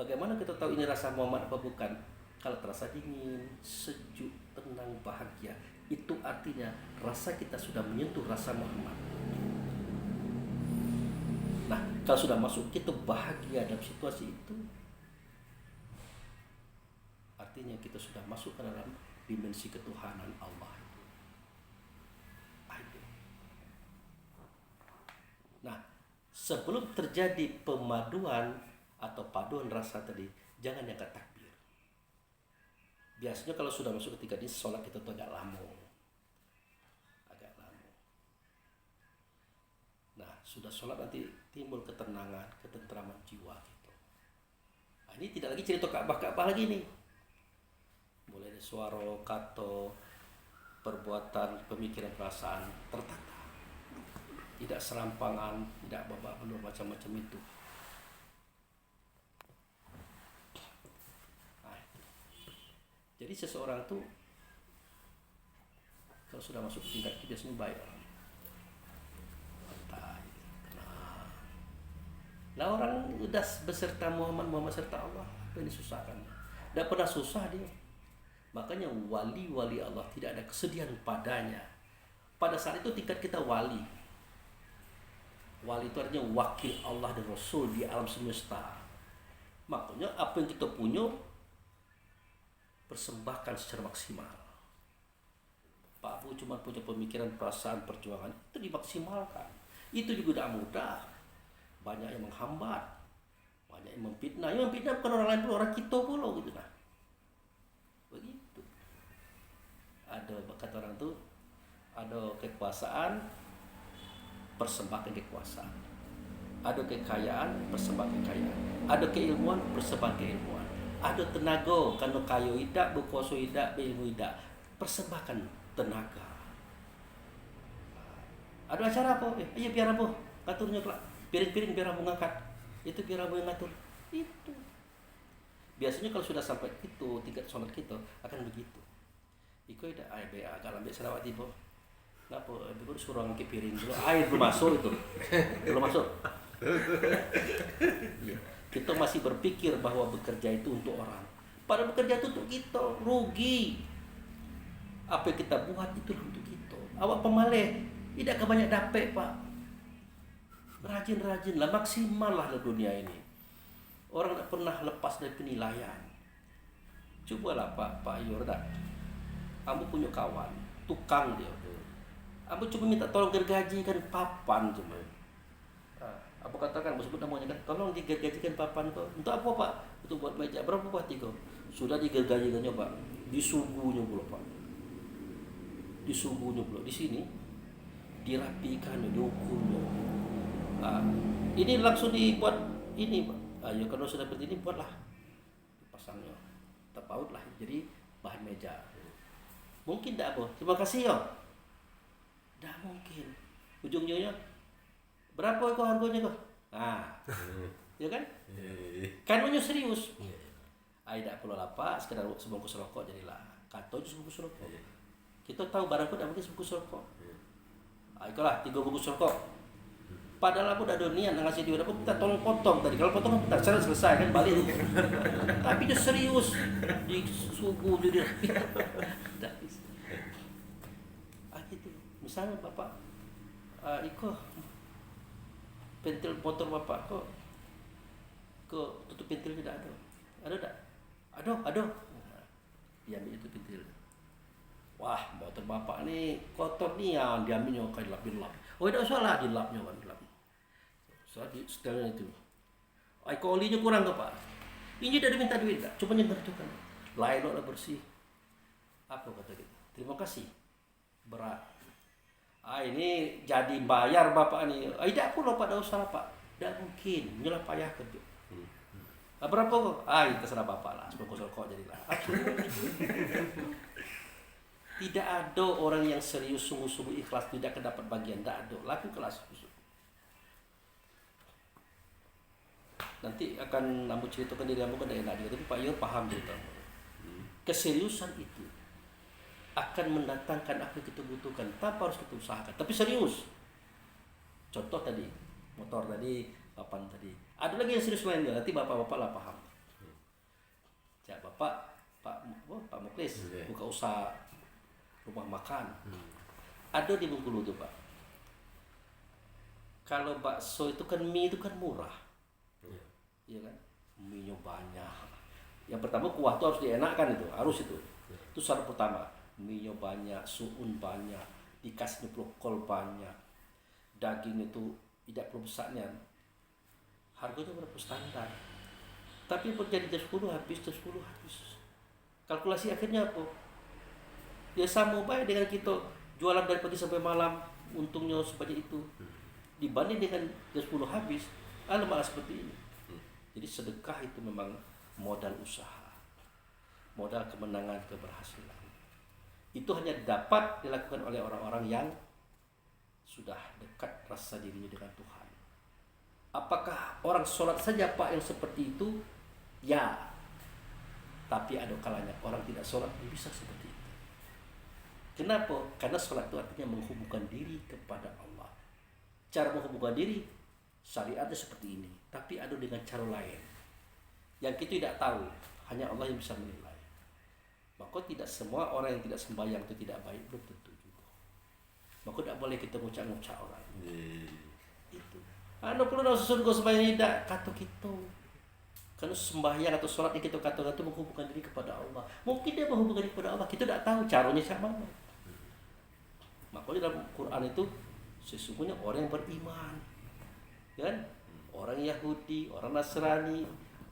Bagaimana kita tahu ini rasa Muhammad apa bukan? Kalau terasa dingin, sejuk, tenang, bahagia, itu artinya rasa kita sudah menyentuh rasa Muhammad. Nah, kalau sudah masuk kita bahagia dalam situasi itu, artinya kita sudah masuk ke dalam dimensi ketuhanan Allah. Nah, sebelum terjadi pemaduan atau paduan rasa tadi, jangan yang takbir. Biasanya kalau sudah masuk ketika di sholat kita tuh agak lama. Nah, sudah sholat nanti timbul ketenangan, ketentraman jiwa gitu. Nah, ini tidak lagi cerita Ka'bah lagi nih. Mulai dari suara, kata, perbuatan, pemikiran, perasaan tertata. Tidak serampangan, tidak babak belur macam-macam itu. Nah, jadi seseorang tuh kalau sudah masuk tingkat itu biasanya baik orang. Nah, orang udah beserta Muhammad serta Allah, apa yang disusahkan? Tidak pernah susah dia. Makanya wali-wali Allah tidak ada kesedihan padanya. Pada saat itu tingkat kita wali. Wali itu artinya wakil Allah dan Rasul di alam semesta. Makanya apa yang kita punya persembahkan secara maksimal. Pak Bu cuma punya pemikiran, perasaan, perjuangan, itu dimaksimalkan. Itu juga tidak mudah. Banyak yang menghambat, banyak yang memfitnah. Yang memfitnah bukan orang lain pula, orang kita pula gitu nah. Begitu. Ada kata orang tuh, ada kekuasaan, persembahkan kekuasaan. Ada kekayaan, persembahkan kekayaan. Ada keilmuan, persembahkan keilmuan. Ada tenaga, karena kaya tidak, berkuasa tidak, berilmu tidak, persembahkan tenaga. Ada acara apa? Ayo biar apa? Katurnya kelak. Piring-piring biar abang ngangkat, itu biar abang yang ngatur. Itu biasanya kalau sudah sampai itu tingkat sholat kita akan begitu. Iko tidak air agak lambat selawat tiba. Ngapa? Ibu suruh ngangkat piring dulu, air belum masuk itu, belum masuk. Kita masih berpikir bahwa bekerja itu untuk orang. Padahal bekerja itu untuk kita, rugi. Apa yang kita buat itu untuk kita. Awak pemalih, tidak kebanyak dapat Pak. Rajin-rajinlah, maksimallah di dunia ini. Orang tak pernah lepas dari penilaian. Cobalah Pak Yorda. Kamu punya kawan, tukang dia. Kamu cuma minta tolong gergajikan papan cuma. Apa katakan, sebut namanya kan, tolong digergajikan papan kok. Untuk apa Pak? Untuk buat meja. Berapa Pak Tiko? Sudah digergajikannya Pak. Disuguhnya pula Pak. Disuguhnya pula. Di sini dirapikan, diukurnya. Nah, ini langsung dibuat ini Pak. Ya kalau sudah seperti ini buatlah pasangnya terpaut lah jadi bahan meja. Mungkin tidak apa? Terima kasih ya. Tidak mungkin. Ujungnya berapa kok harganya kok? Nah, ya kan? Kanunya serius. Tidak perlu lah Pak, sekedar sebungkus rokok jadilah. Kata itu sebungkus rokok. Kita tahu barangku tidak mungkin sebungkus rokok. Itulah 3 bungkus rokok. Padahal aku udah ada niat ngasih dia aku minta tolong potong tadi. Kalau potong kan selesai kan balik. Tapi dia serius di suku jadi gitu. Misalnya Bapak Iko pentil motor Bapak kok tutup pentil tidak ada. Ada tak? Ada. Diambil itu pentil. Wah, motor Bapak nih kotor nih ya, diambilnya kayak dilap. Oh, tidak salah dilapnya kan dilap. Soal di setelahnya itu. Iko olinya kurang ke Pak? Ini tidak minta duit tak? Cuma yang ngerjakan. Lain lah bersih. Apa kata kita? Terima kasih. Berat. Ini jadi bayar Bapak nih. Tidak pula Pak, tidak usah Pak. Tidak mungkin. Nyelah payah kerja. Berapa kok? Itu terserah Bapak lah. Sebungkus rokok jadilah. Tidak ada orang yang serius sungguh-sungguh ikhlas tidak dapat bagian. Tidak ada. Laku kelas. Nanti akan Ambo ceritakan diri Ambo kan enak juga. Tapi Pak Yor paham cerita. Keseriusan itu akan mendatangkan apa yang kita butuhkan tanpa harus kita usahakan. Tapi serius. Contoh tadi, motor tadi, papan tadi. Ada lagi yang serius lainnya, nanti bapak-bapak lah paham. Ya, Pak Muklis buka usaha rumah makan. Ada di Bengkulu tuh Pak. Kalau bakso itu kan mie itu kan murah. Iya kan? Mie-nya banyak. Yang pertama kuah tuh harus dienakkan itu, harus itu. Itu syarat pertama. Mie-nya banyak, suun banyak, dikasih prokol banyak. Daging itu tidak perlu besarnya. Harganya berapa standar. Tapi terjadi jam 10 habis, jam 10 habis. Kalkulasi akhirnya apa? Ya sama baik dengan kita jualan dari pagi sampai malam, untungnya sebanyak itu. Dibanding dengan jam 10 habis, malah seperti ini. Jadi sedekah itu memang modal usaha, modal kemenangan, keberhasilan. Itu hanya dapat dilakukan oleh orang-orang yang sudah dekat rasa dirinya dengan Tuhan. Apakah orang sholat saja Pak yang seperti itu? Ya. Tapi ada kalanya orang tidak sholat bisa seperti itu. Kenapa? Karena sholat itu artinya menghubungkan diri kepada Allah. Cara menghubungkan diri, syariatnya seperti ini. Tapi ada dengan cara lain. Yang kita tidak tahu, hanya Allah yang bisa menilai. Maka tidak semua orang yang tidak sembahyang itu tidak baik, belum tentu juga. Maka tidak boleh kita ngucap-ngucap orang. Itu. Anu perlu dah susun kau sembahyang tidak kata kita. Kalau sembahyang atau sholat yang kita katakan itu menghubungkan diri kepada Allah. Mungkin dia menghubungkan diri kepada Allah, kita tidak tahu caranya macam mana. Makanya dalam Quran itu sesungguhnya orang yang beriman, kan? Orang Yahudi, orang Nasrani,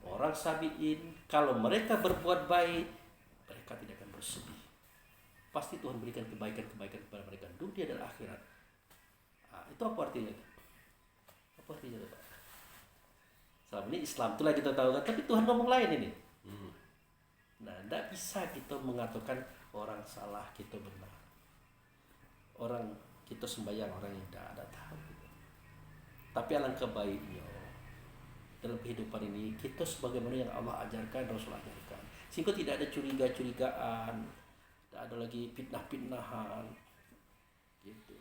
orang Sabiin, kalau mereka berbuat baik, mereka tidak akan bersedih. Pasti Tuhan berikan kebaikan-kebaikan kepada mereka dunia dan akhirat. Nah, itu apa artinya? Apa artinya Pak? Selama ini Islam itulah kita tahu kan, tapi Tuhan ngomong lain ini. Nah, tidak bisa kita mengatakan orang salah, kita benar. Orang kita sembahyang, orang yang tidak ada tahu. Tapi alangkah baiknya dalam kehidupan ini kita sebagaimana yang Allah ajarkan, Rasul ajarkan, sehingga tidak ada curiga-curigaan, tidak ada lagi fitnah-fitnahan, gitu.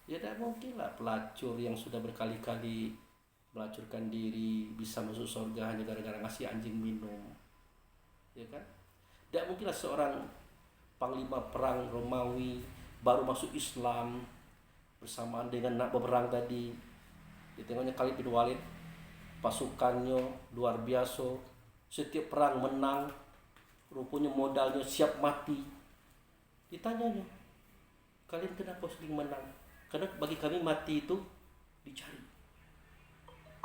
Ya tidak mungkin lah pelacur yang sudah berkali-kali melacurkan diri bisa masuk surga hanya gara-gara ngasih anjing minum, ya kan? Tidak mungkinlah seorang panglima perang Romawi baru masuk Islam bersamaan dengan nak berperang tadi, ditengoknya Khalid bin Walid, pasukannya luar biasa, setiap perang menang, rupanya modalnya siap mati. Ditanyanya, kalian kenapa sering menang? Karena bagi kami mati itu dicari,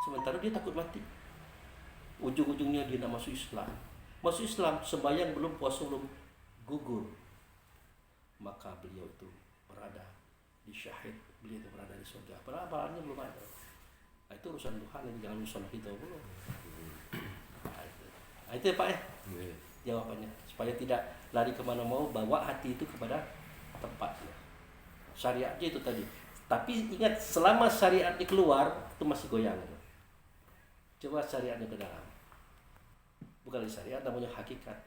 sementara dia takut mati. Ujung-ujungnya dia nak masuk Islam. Masuk Islam, sembahyang belum, puasa belum, gugur. Maka beliau itu berada di syahid, beliau itu berada di surga. Padahal amalannya belum ada. Nah, itu urusan Tuhan, ini jangan urusan kita belum. Nah, itu ya Pak ya jawabannya, supaya tidak lari kemana mau, bawa hati itu kepada tempatnya. Syariatnya itu tadi. Tapi ingat, selama syariatnya keluar itu masih goyang. Coba syariatnya ke dalam. Bukan syariat, namanya hakikat.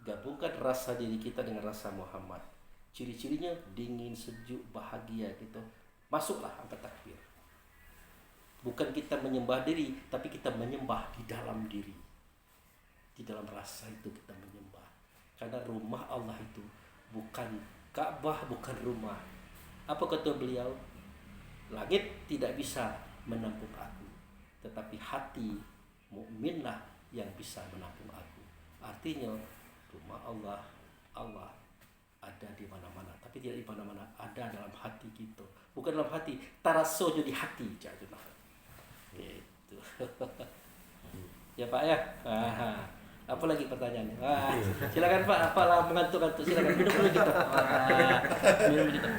Gabungkan rasa diri kita dengan rasa Muhammad. Ciri-cirinya dingin, sejuk, bahagia gitu. Masuklah angkat takbir. Bukan kita menyembah diri, tapi kita menyembah di dalam diri. Di dalam rasa itu kita menyembah. Karena rumah Allah itu bukan Ka'bah, bukan rumah. Apa kata beliau? Langit tidak bisa menampung aku, tetapi hati mukminlah yang bisa menampung aku. Artinya rumah Allah ada di mana-mana, tapi tidak di mana-mana, ada dalam hati kita. Bukan dalam hati, tarasonya di hati, gitu. Ya Pak ya. Apa lagi pertanyaannya? Silakan Pak, apalah mengantuk-antuk, silakan minum dulu kita. Minum kita.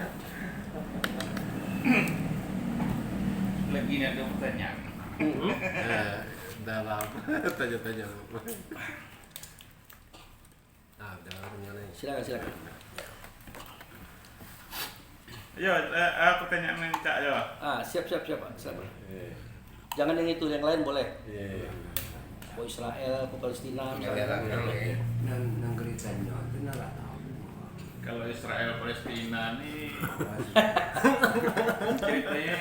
Lagi ada pertanyaan. Dalam tanya-tanya. Udah pertanyaan. Silakan. Ya, pertanyaan minta ya. Siap Pak. Jangan yang itu, yang lain boleh. Mau Israel, mau Palestina, misalnya. Nang geritanya itu nggak tahu. Kalau Israel Palestina nih ceritanya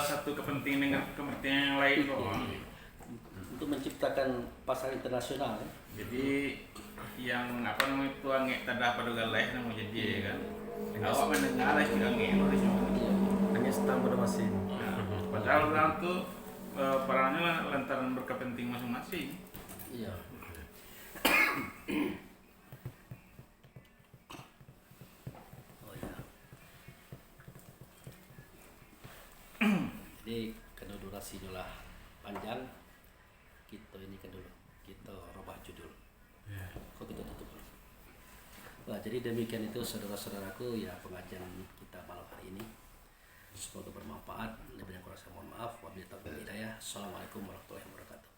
satu kepentingan dengan kepentingan yang lain kok. Untuk menciptakan pasar internasional ya. Jadi yang apa namanya itu angin tadah pada galeh mau jadi ya kan. Awak mendengar lah sih angin nulis hanya setang pada mesin. padahal orang tuh perannya lantaran berkepentingan masing-masing. Iya. Oh ya. Jadi karena durasi itulah panjang, kita ini kan dulu kita rubah judul. Kok kita tutup dulu. Nah, jadi demikian itu saudara-saudaraku ya pengajian kita malam hari ini. Semoga bermanfaat. Lebih kurang saya mohon maaf. Wabillahi taufiq wal hidayah. Assalamualaikum warahmatullahi wabarakatuh.